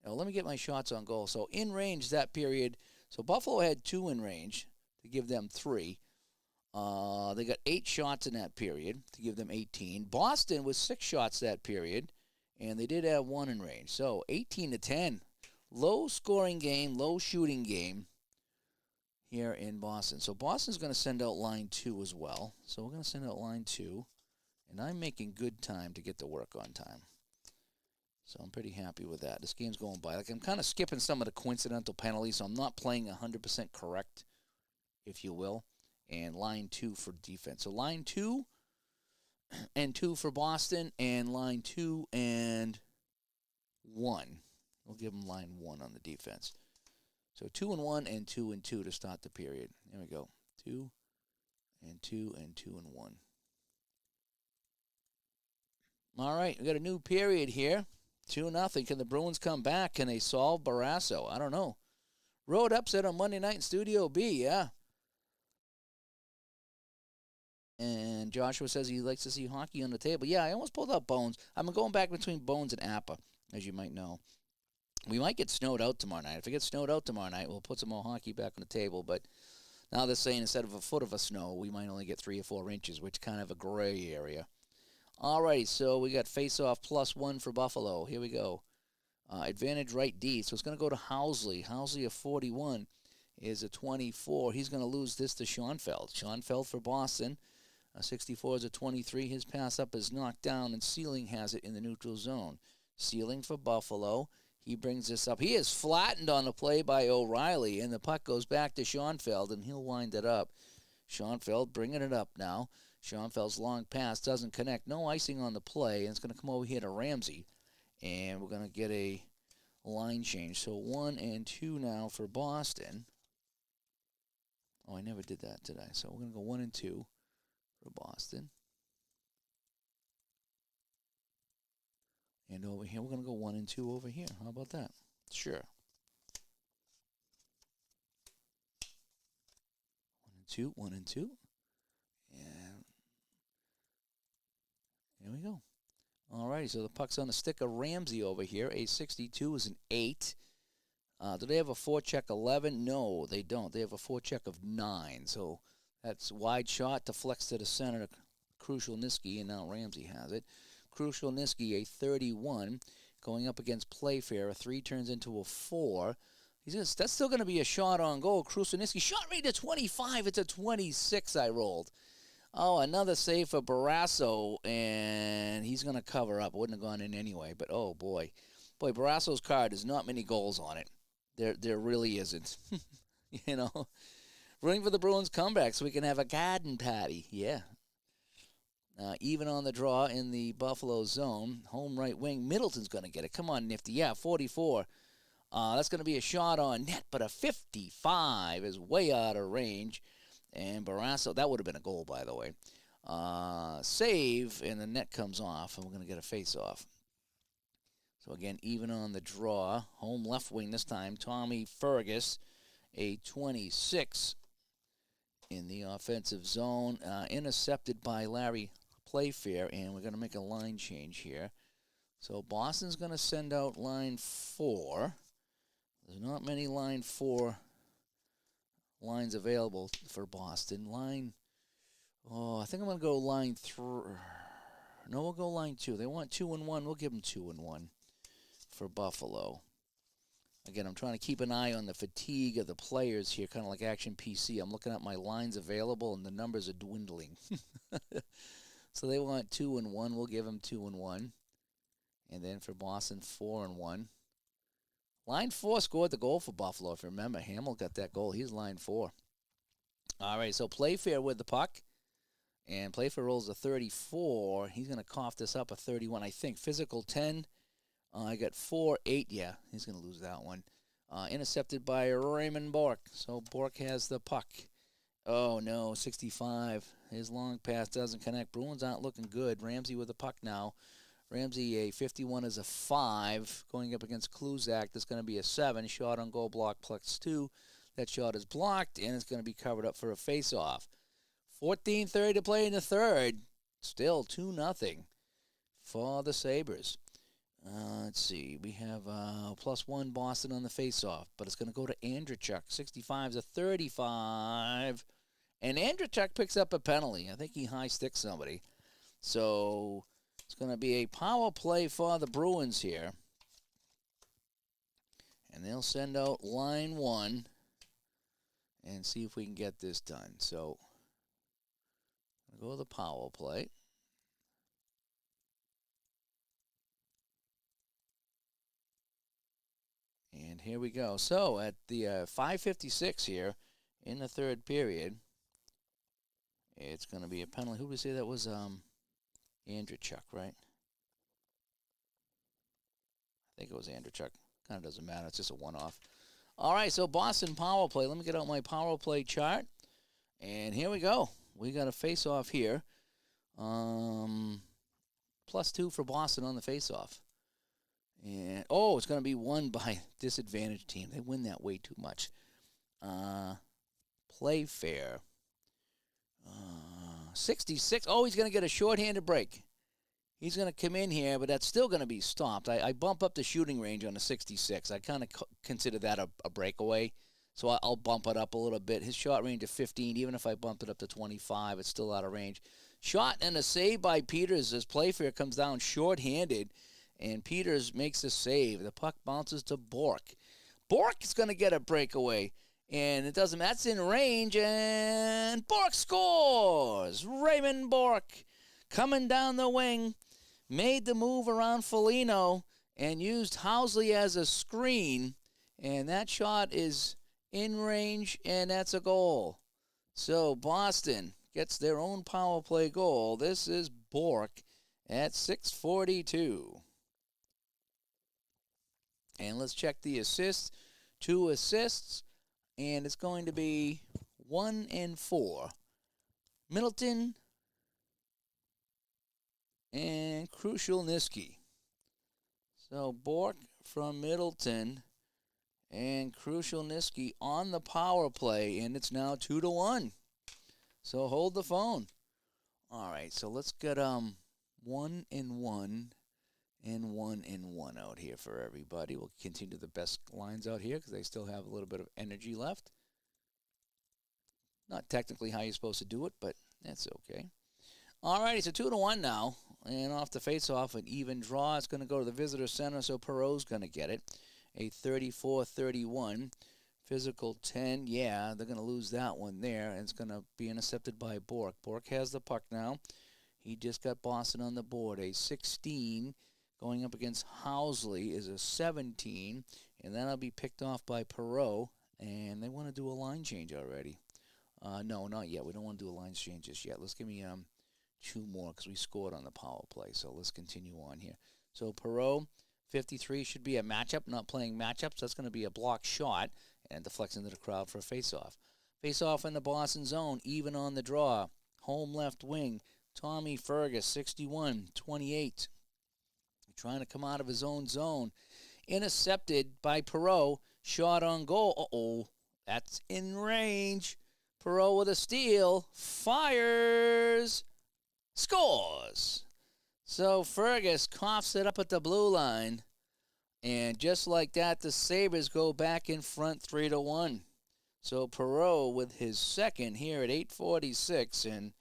Now, let me get my shots on goal. So in range that period. So Buffalo had 2 in range to give them 3. They got 8 shots in that period to give them 18. Boston was 6 shots that period And they did have one in range. So 18-10. Low scoring game, low shooting game here in Boston. So Boston's going to send out line 2 as well. So we're going to send out line 2. And I'm making good time to get to work on time. So I'm pretty happy with that. This game's going by. Like, I'm kind of skipping some of the coincidental penalties, so I'm not playing 100% correct, if you will. And line 2 for defense. So line 2 and 2 for Boston, and line 2 and 1. We'll give them line 1 on the defense. So 2 and 1 and 2 and 2 to start the period. There we go. 2 and 2 and 2 and 1. All right, we got a new period here. 2-0. Can the Bruins come back? Can they solve Barrasso? I don't know. Road upset on Monday night in Studio B, yeah. And Joshua says he likes to see hockey on the table. Yeah, I almost pulled out Bones. I'm going back between Bones and APBA, as you might know. We might get snowed out tomorrow night. If it gets snowed out tomorrow night, we'll put some more hockey back on the table. But now they're saying instead of a foot of a snow, we might only get 3 or 4 inches, which is kind of a gray area. All right, so we got face-off +1 for Buffalo. Here we go. Advantage right D. So it's going to go to Housley. Housley, a 41, is a 24. He's going to lose this to Schoenfeld. Schoenfeld for Boston. 64 is a 23. His pass up is knocked down, and Sealing has it in the neutral zone. Sealing for Buffalo. He brings this up. He is flattened on the play by O'Reilly, and the puck goes back to Schoenfeld, and he'll wind it up. Schoenfeld bringing it up now. Schoenfeld's long pass doesn't connect. No icing on the play, and it's going to come over here to Ramsey. And we're going to get a line change. So 1 and 2 now for Boston. Oh, I never did that today. So we're going to go 1 and 2 for Boston. And over here, we're going to go 1 and 2 over here. How about that? Sure. 1 and 2, 1 and 2. And there we go. All righty, so the puck's on the stick of Ramsey over here. A 62 is an 8. Do they have a forecheck 11? No, they don't. They have a forecheck of 9. So that's wide shot, deflects to the center, Crucial Niski, and now Ramsey has it. Crucial Niski, a 31, going up against Playfair. A 3 turns into a 4. That's still going to be a shot on goal. Crucial Niski, shot rate to 25. It's a 26 I rolled. Oh, another save for Barrasso, and he's going to cover up. Wouldn't have gone in anyway, but oh, boy. Boy, Barrasso's card, there's not many goals on it. There really isn't. You know, rooting for the Bruins comeback so we can have a garden party. Yeah. Even on the draw in the Buffalo zone. Home right wing. Middleton's going to get it. Come on, Nifty. Yeah, 44. That's going to be a shot on net, but a 55 is way out of range. And Barrasso, that would have been a goal, by the way. Save, and the net comes off, and we're going to get a face-off. So, again, even on the draw. Home left wing this time. Tommy Fergus, a 26 in the offensive zone. Intercepted by Larry Playfair, and we're going to make a line change here. So, Boston's going to send out line 4. There's not many line 4 lines available for Boston. I think I'm going to go line 3. No, we'll go line 2. They want 2 and 1. We'll give them 2 and 1 for Buffalo. Again, I'm trying to keep an eye on the fatigue of the players here, kind of like Action PC. I'm looking at my lines available, and the numbers are dwindling. So they want 2 and 1. We'll give them 2 and 1. And then for Boston, 4 and 1. Line 4 scored the goal for Buffalo. If you remember, Hamill got that goal. He's line 4. All right, so Playfair with the puck. And Playfair rolls a 34. He's going to cough this up a 31, I think. Physical 10. I got 4, 8. Yeah, he's going to lose that one. Intercepted by Raymond Bork. So Bork has the puck. Oh, no, 65. His long pass doesn't connect. Bruins aren't looking good. Ramsey with the puck now. Ramsey, a 51 is a 5. Going up against Kluzak, that's going to be a 7. Shot on goal, block, +2. That shot is blocked, and it's going to be covered up for a face-off. 14:30 to play in the third. Still 2-0 for the Sabres. Let's see. We have +1 Boston on the face-off, but it's going to go to Andrechuk. 65 is a 35. And Andrechuk picks up a penalty. I think he high-sticks somebody. So It's going to be a power play for the Bruins here. And they'll send out line 1 and see if we can get this done. So, go to the power play. And here we go. So, at the 5:56 here in the third period, it's going to be a penalty. Who did we say that was? Andrechuk, right? I think it was Andrechuk. Kind of doesn't matter. It's just a one-off. All right, so Boston power play. Let me get out my power play chart. And here we go. We got a face-off here. +2 for Boston on the face-off. And, it's going to be won by disadvantaged team. They win that way too much. Play fair. 66. Oh, he's going to get a shorthanded break. He's going to come in here, but that's still going to be stopped. I bump up the shooting range on the 66. I kind of consider that a breakaway, so I'll bump it up a little bit. His shot range of 15, even if I bump it up to 25, it's still out of range. Shot and a save by Peters as Playfair comes down shorthanded, and Peters makes a save. The puck bounces to Bork. Bork is going to get a breakaway, and it doesn't. That's in range, and Bork scores. Raymond Bork coming down the wing. Made the move around Foligno and used Housley as a screen. And that shot is in range, and that's a goal. So Boston gets their own power play goal. This is Bork at 6:42. And let's check the assists. 2 assists, and it's going to be 1 and 4. Middleton and Krushelnyski. So Bork from Middleton and Krushelnyski on the power play, and it's now 2-1. So hold the phone. All right, so let's get 1 and 1 and 1 and 1 out here for everybody. We'll continue the best lines out here because they still have a little bit of energy left. Not technically how you're supposed to do it, but that's okay. All righty, so 2-1 now. And off the face-off, an even draw. It's going to go to the visitor center, so Perreault's going to get it. A 34-31. Physical 10. Yeah, they're going to lose that one there. And it's going to be intercepted by Bork. Bork has the puck now. He just got Boston on the board. A 16 going up against Housley is a 17. And that'll be picked off by Perreault. And they want to do a line change already. No, not yet. We don't want to do a line change just yet. Let's give me 2 more because we scored on the power play. So let's continue on here. So Perreault, 53, should be a matchup. Not playing matchups. That's going to be a block shot and deflects into the crowd for a face-off. Face-off in the Boston zone, even on the draw. Home left wing, Tommy Fergus, 61-28. Trying to come out of his own zone. Intercepted by Perreault. Shot on goal. Uh-oh. That's in range. Perreault with a steal. Fires. Scores. So Fergus coughs it up at the blue line. And just like that, the Sabres go back in front 3-1. So Perreault with his second here at 8:46 and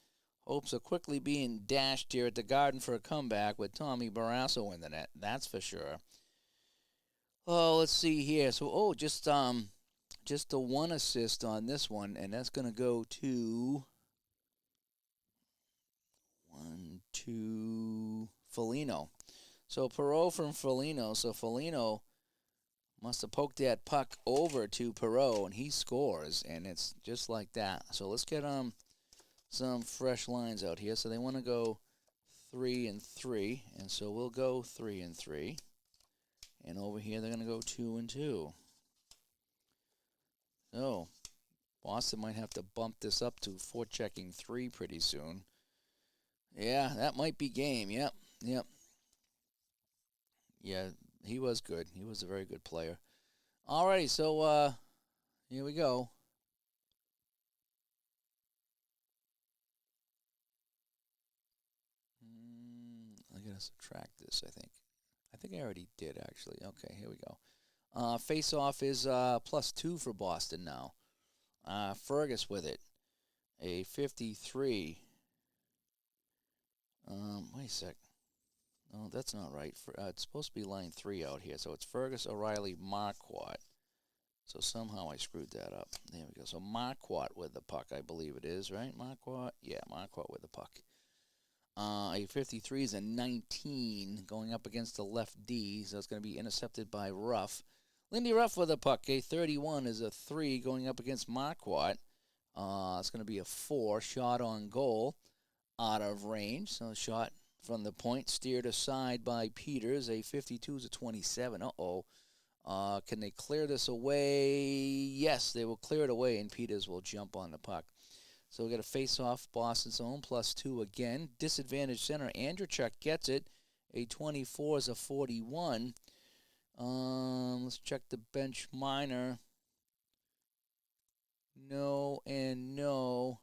hopes of quickly being dashed here at the Garden for a comeback with Tommy Barrasso in the net. That's for sure. Oh, let's see here. So, just the 1 assist on this one, and that's going to go to Foligno. So Perreault from Foligno. So Foligno must have poked that puck over to Perreault, and he scores, and it's just like that. So let's get some fresh lines out here. So they want to go 3-3, and so we'll go 3-3. And over here they're going to go 2-2. So Boston might have to bump this up to forechecking 3 pretty soon. Yeah, that might be game. Yep. Yeah, he was good. He was a very good player. Alrighty, so here we go. I gotta subtract this, I think. I think I already did, actually. Okay, here we go. Face-off is +2 for Boston now. Fergus with it. A 53. Wait a sec. No, that's not right. It's supposed to be line 3 out here. So it's Fergus, O'Reilly, Marquardt. So somehow I screwed that up. There we go. So Marquardt with the puck, I believe it is, right? Marquardt? Yeah, Marquardt with the puck. A 53 is a 19 going up against the left D, so it's going to be intercepted by Ruff. Lindy Ruff with the puck. A 31 is a 3 going up against Marquardt. It's going to be a 4 shot on goal out of range. So shot from the point steered aside by Peters. A 52 is a 27. Uh-oh. Can they clear this away? Yes, they will clear it away, and Peters will jump on the puck. So we got a face-off, Boston's own, +2 again. Disadvantage center, Andrechuk gets it. A 24 is a 41. Let's check the bench minor. No and no.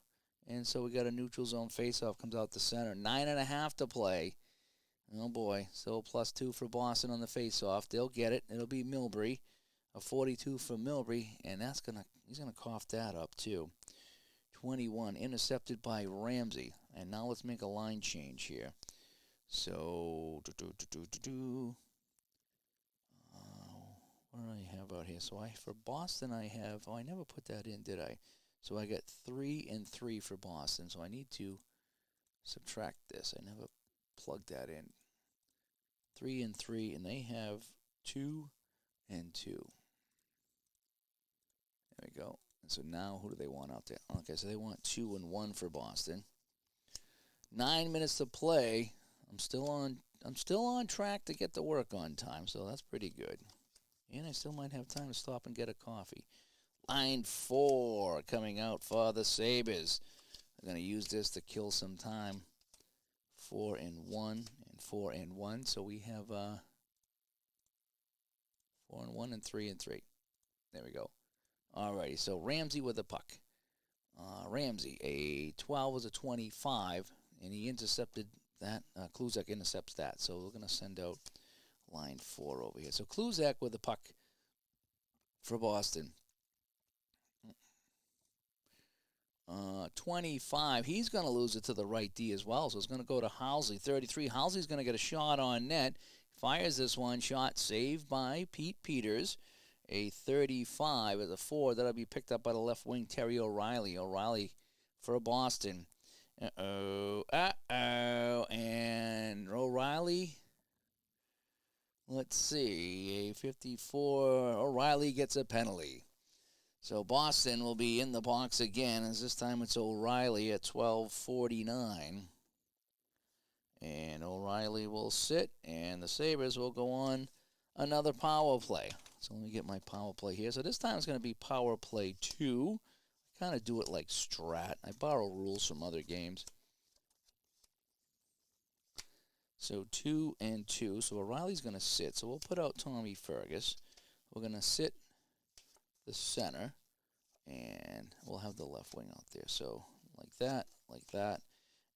And so we got a neutral zone face-off, comes out the center. 9.5 to play. Oh, boy. So +2 for Boston on the face-off. They'll get it. It'll be Milbury. A 42 for Milbury, and he's gonna cough that up, too. 21, intercepted by Ramsey. And now let's make a line change here. So, what do I have out here? So for Boston, I have, I never put that in, did I? So I got 3 and 3 for Boston. So I need to subtract this. I never plugged that in. 3 and 3, and they have 2 and 2. There we go. And so now who do they want out there? Okay, so they want 2 and 1 for Boston. 9 minutes to play. I'm still on track to get to work on time, so that's pretty good. And I still might have time to stop and get a coffee. Line 4 coming out for the Sabres. I'm going to use this to kill some time. 4 and 1 and 4 and 1. So we have 4 and 1 and 3 and 3. There we go. Alrighty, so Ramsey with the puck. Ramsey, a 12 was a 25, and he intercepted that. Kluzak intercepts that. So we're going to send out line 4 over here. So Kluzak with the puck for Boston. 25, he's going to lose it to the right D as well, so it's going to go to Halsey. 33, Halsey's going to get a shot on net. Fires this one, shot saved by Pete Peters. A 35 is a 4. That'll be picked up by the left wing, Terry O'Reilly. O'Reilly for Boston. And O'Reilly, let's see, a 54. O'Reilly gets a penalty. So Boston will be in the box again, as this time it's O'Reilly at 12:49. And O'Reilly will sit, and the Sabres will go on another power play. So let me get my power play here. So this time it's going to be power play 2. I kind of do it like strat. I borrow rules from other games. So 2 and 2. So O'Reilly's going to sit. So we'll put out Tommy Fergus. We're going to sit the center, and we'll have the left wing out there. So like that,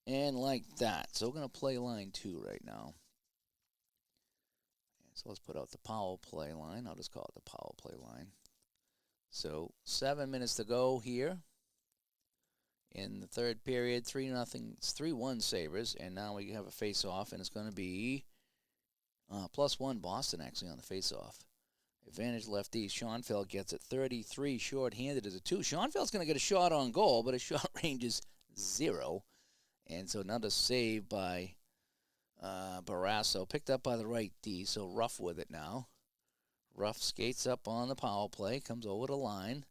and like that. So we're going to play line 2 right now. And so let's put out the power play line. I'll just call it the power play line. So 7 minutes to go here in the third period. 3-0. It's 3-1 Sabres, and now we have a face-off, and it's going to be +1 Boston actually on the face-off. Advantage lefty. Schoenfeld gets it. 33 short-handed as a 2. Schoenfeld's going to get a shot on goal, but his shot range is 0. And so another save by Barrasso. Picked up by the right D, so Ruff with it now. Ruff skates up on the power play. Comes over the line.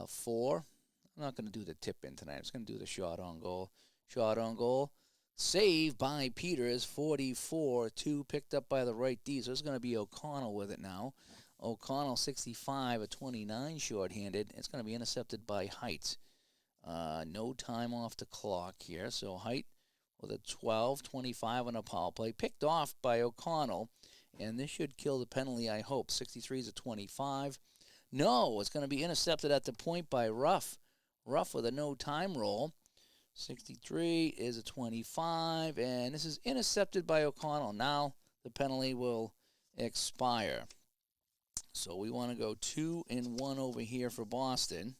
4. I'm not going to do the tip-in tonight. I'm just going to do the shot on goal. Shot on goal. Saved by Peters. 44-2. Picked up by the right D. So it's going to be O'Connell with it now. O'Connell, 65, a 29 short-handed. It's going to be intercepted by Height. No time off the clock here. So Height with a 12-25 on a power play. Picked off by O'Connell. And this should kill the penalty, I hope. 63 is a 25. No, it's going to be intercepted at the point by Ruff. Ruff with a no-time roll. 63 is a 25. And this is intercepted by O'Connell. Now the penalty will expire. So we want to go 2 and 1 over here for Boston.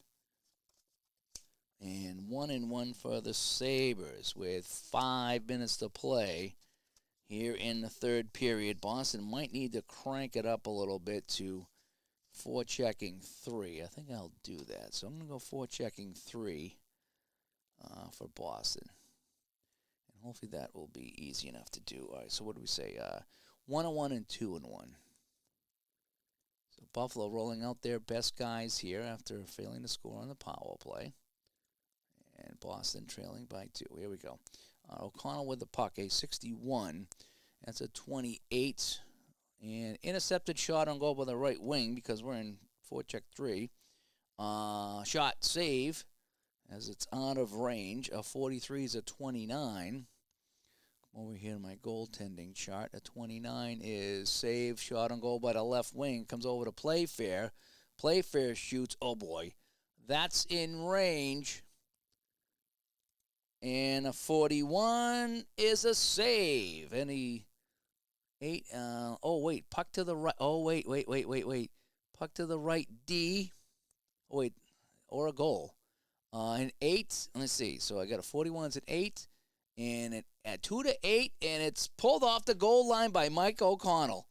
And 1 and 1 for the Sabres with 5 minutes to play here in the third period. Boston might need to crank it up a little bit to forechecking 3. I think I'll do that. So I'm going to go forechecking 3 for Boston. And hopefully that will be easy enough to do. All right, so what do we say? 1-1 and 2-1. So Buffalo rolling out their best guys here after failing to score on the power play. And Boston trailing by 2. Here we go. O'Connell with the puck, a 61. That's a 28. And intercepted shot on goal by the right wing because we're in forecheck 3. Shot save as it's out of range. A 43 is a 29. Come over here to my goaltending chart. A 29 is save, shot on goal by the left wing. Comes over to Playfair. Playfair shoots. Oh, boy. That's in range. And a 41 is a save. And he... 8, oh, wait, puck to the right. Oh, wait. Puck to the right, D. Oh, wait, or a goal. An 8, let's see. So I got a 41, it's an 8, and at 2 to 8, and it's pulled off the goal line by Mike O'Connell.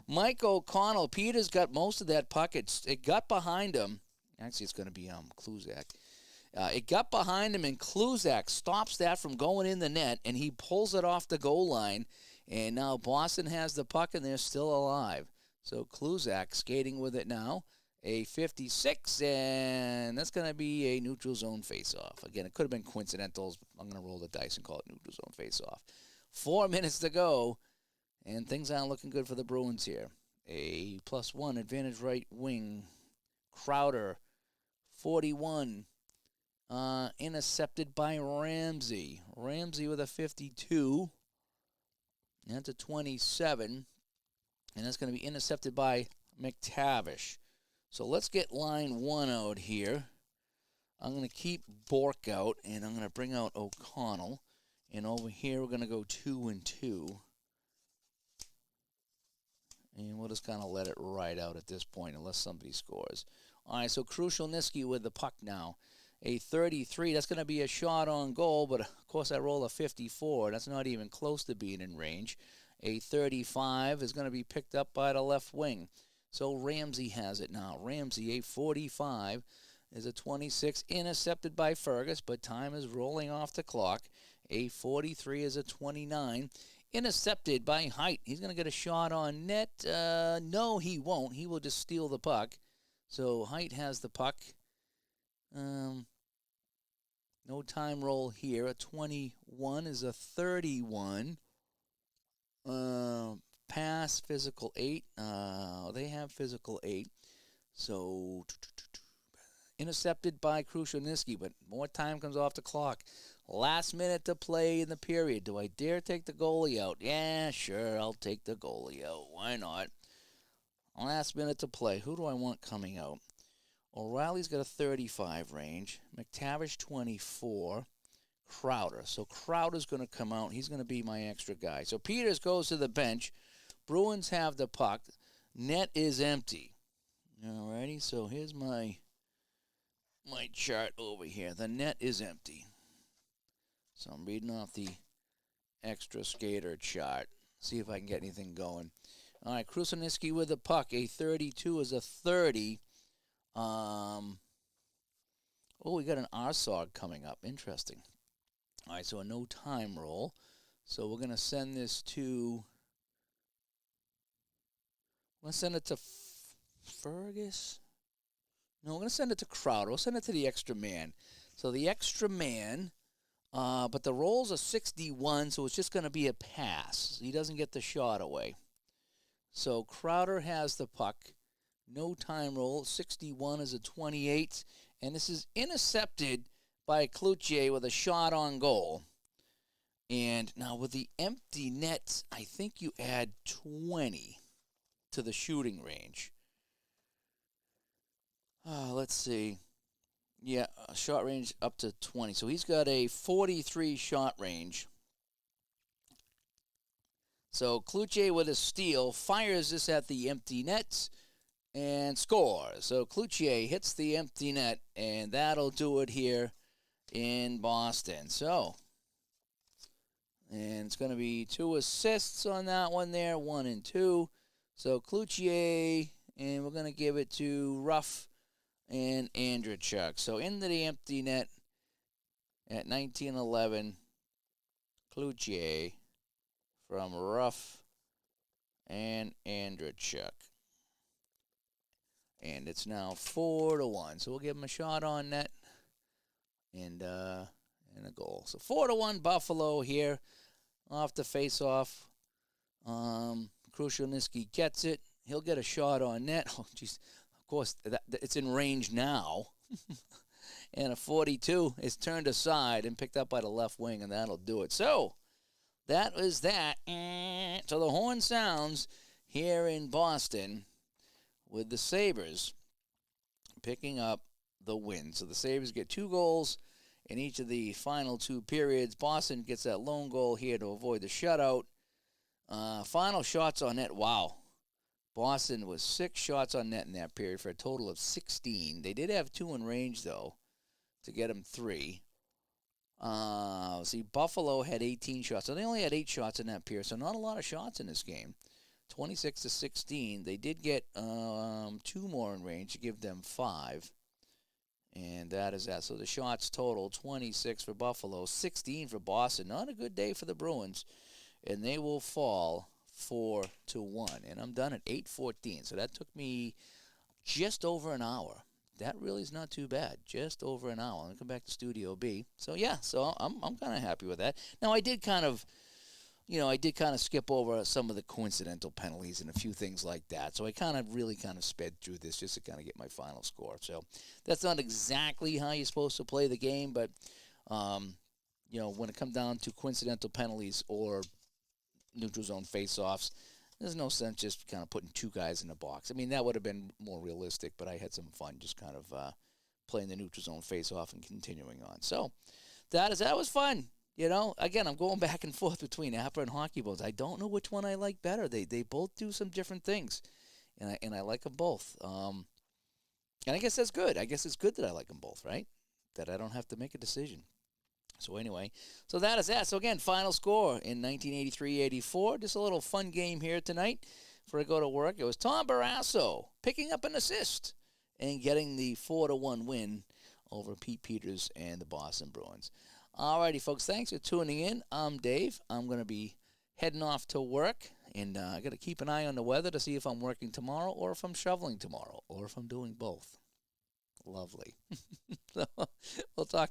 Mike O'Connell, Peter's got most of that puck. It got behind him. Actually, it's going to be Kluzak. It got behind him, and Kluzak stops that from going in the net, and he pulls it off the goal line. And now Boston has the puck, and they're still alive. So Kluzak skating with it now. A 56, and that's going to be a neutral zone faceoff. Again, it could have been coincidentals. I'm going to roll the dice and call it neutral zone faceoff. 4 minutes to go, and things aren't looking good for the Bruins here. A +1 advantage right wing. Crowder, 41. Intercepted by Ramsey. Ramsey with a 52. That's a 27. And that's going to be intercepted by McTavish. So let's get line 1 out here. I'm going to keep Bork out, and I'm going to bring out O'Connell. And over here, we're going to go 2 and 2. And we'll just kind of let it ride out at this point unless somebody scores. All right, so Krushelnyski with the puck now. A 33, that's going to be a shot on goal, but of course I roll a 54. That's not even close to being in range. A 35 is going to be picked up by the left wing. So Ramsey has it now. Ramsey, a 45, is a 26, intercepted by Fergus, but time is rolling off the clock. A 43 is a 29, intercepted by Height. He's going to get a shot on net. No, he won't. He will just steal the puck. So Height has the puck. No time roll here. A 21 is a 31. Pass, physical 8. They have physical 8. So intercepted by Krushelnyski, but more time comes off the clock. Last minute to play in the period. Do I dare take the goalie out? Yeah, sure, I'll take the goalie out. Why not? Last minute to play. Who do I want coming out? O'Reilly's got a 35 range. McTavish, 24. Crowder. So Crowder's going to come out. He's going to be my extra guy. So Peters goes to the bench. Bruins have the puck. Net is empty. Alrighty, so here's my chart over here. The net is empty. So I'm reading off the extra skater chart. See if I can get anything going. All right, Krushelnyski with the puck. A 32 is a 30. Oh, we got an RSOG coming up. Interesting. All right, so a no time roll. So we're going to send this to... I'm going to send it to Fergus. No, we're going to send it to Crowder. We'll send it to the extra man. So the extra man, but the rolls are 61, so it's just going to be a pass. He doesn't get the shot away. So Crowder has the puck. No time roll. 61 is a 28. And this is intercepted by Cloutier with a shot on goal. And now with the empty net, I think you add 20 to the shooting range. Let's see. Yeah, shot range up to 20. So he's got a 43 shot range. So Cloutier with a steal fires this at the empty nets and scores. So Cloutier hits the empty net, and that'll do it here in Boston. So And it's going to be 2 assists on that one there, 1 and 2. So Cloutier, and we're going to give it to Ruff and Andrechuk. So into the empty net at 19-11, Cloutier from Ruff and Andrechuk. And it's now 4-1. So we'll give him a shot on net and a goal. So 4-1 Buffalo here off the face-off. Krushelnyski gets it. He'll get a shot on net. Oh, jeez. Of course, it's in range now. And a 42 is turned aside and picked up by the left wing, and that'll do it. So that was that. So the horn sounds here in Boston with the Sabres picking up the win. So the Sabres get 2 goals in each of the final 2 periods. Boston gets that lone goal here to avoid the shutout. Final shots on net, wow. Boston was 6 shots on net in that period for a total of 16. They did have 2 in range, though, to get them 3. See, Buffalo had 18 shots. So they only had 8 shots in that period, so not a lot of shots in this game. 26-16. They did get 2 more in range to give them 5. And that is that. So the shots total, 26 for Buffalo, 16 for Boston. Not a good day for the Bruins. And they will fall 4-1. And I'm done at 8:14. So that took me just over an hour. That really is not too bad. Just over an hour. I'll come back to Studio B. So, yeah, so I'm kind of happy with that. Now, I did kind of skip over some of the coincidental penalties and a few things like that. So I really sped through this just to kind of get my final score. So that's not exactly how you're supposed to play the game, but, when it comes down to coincidental penalties or neutral zone face-offs, there's no sense just kind of putting 2 guys in the box. I mean, that would have been more realistic, but I had some fun just kind of playing the neutral zone face-off and continuing on. So that was fun. Again, I'm going back and forth between APBA and Hockey Bones. I don't know which one I like better. They both do some different things, and I like them both. And I guess that's good. I guess it's good that I like them both, right? That I don't have to make a decision. So anyway, so that is that. So again, final score in 1983-84. Just a little fun game here tonight before I go to work. It was Tom Barrasso picking up an assist and getting the 4-1 win over Pete Peters and the Boston Bruins. Alrighty, folks, thanks for tuning in. I'm Dave. I'm going to be heading off to work, and I got to keep an eye on the weather to see if I'm working tomorrow or if I'm shoveling tomorrow or if I'm doing both. Lovely. So we'll talk.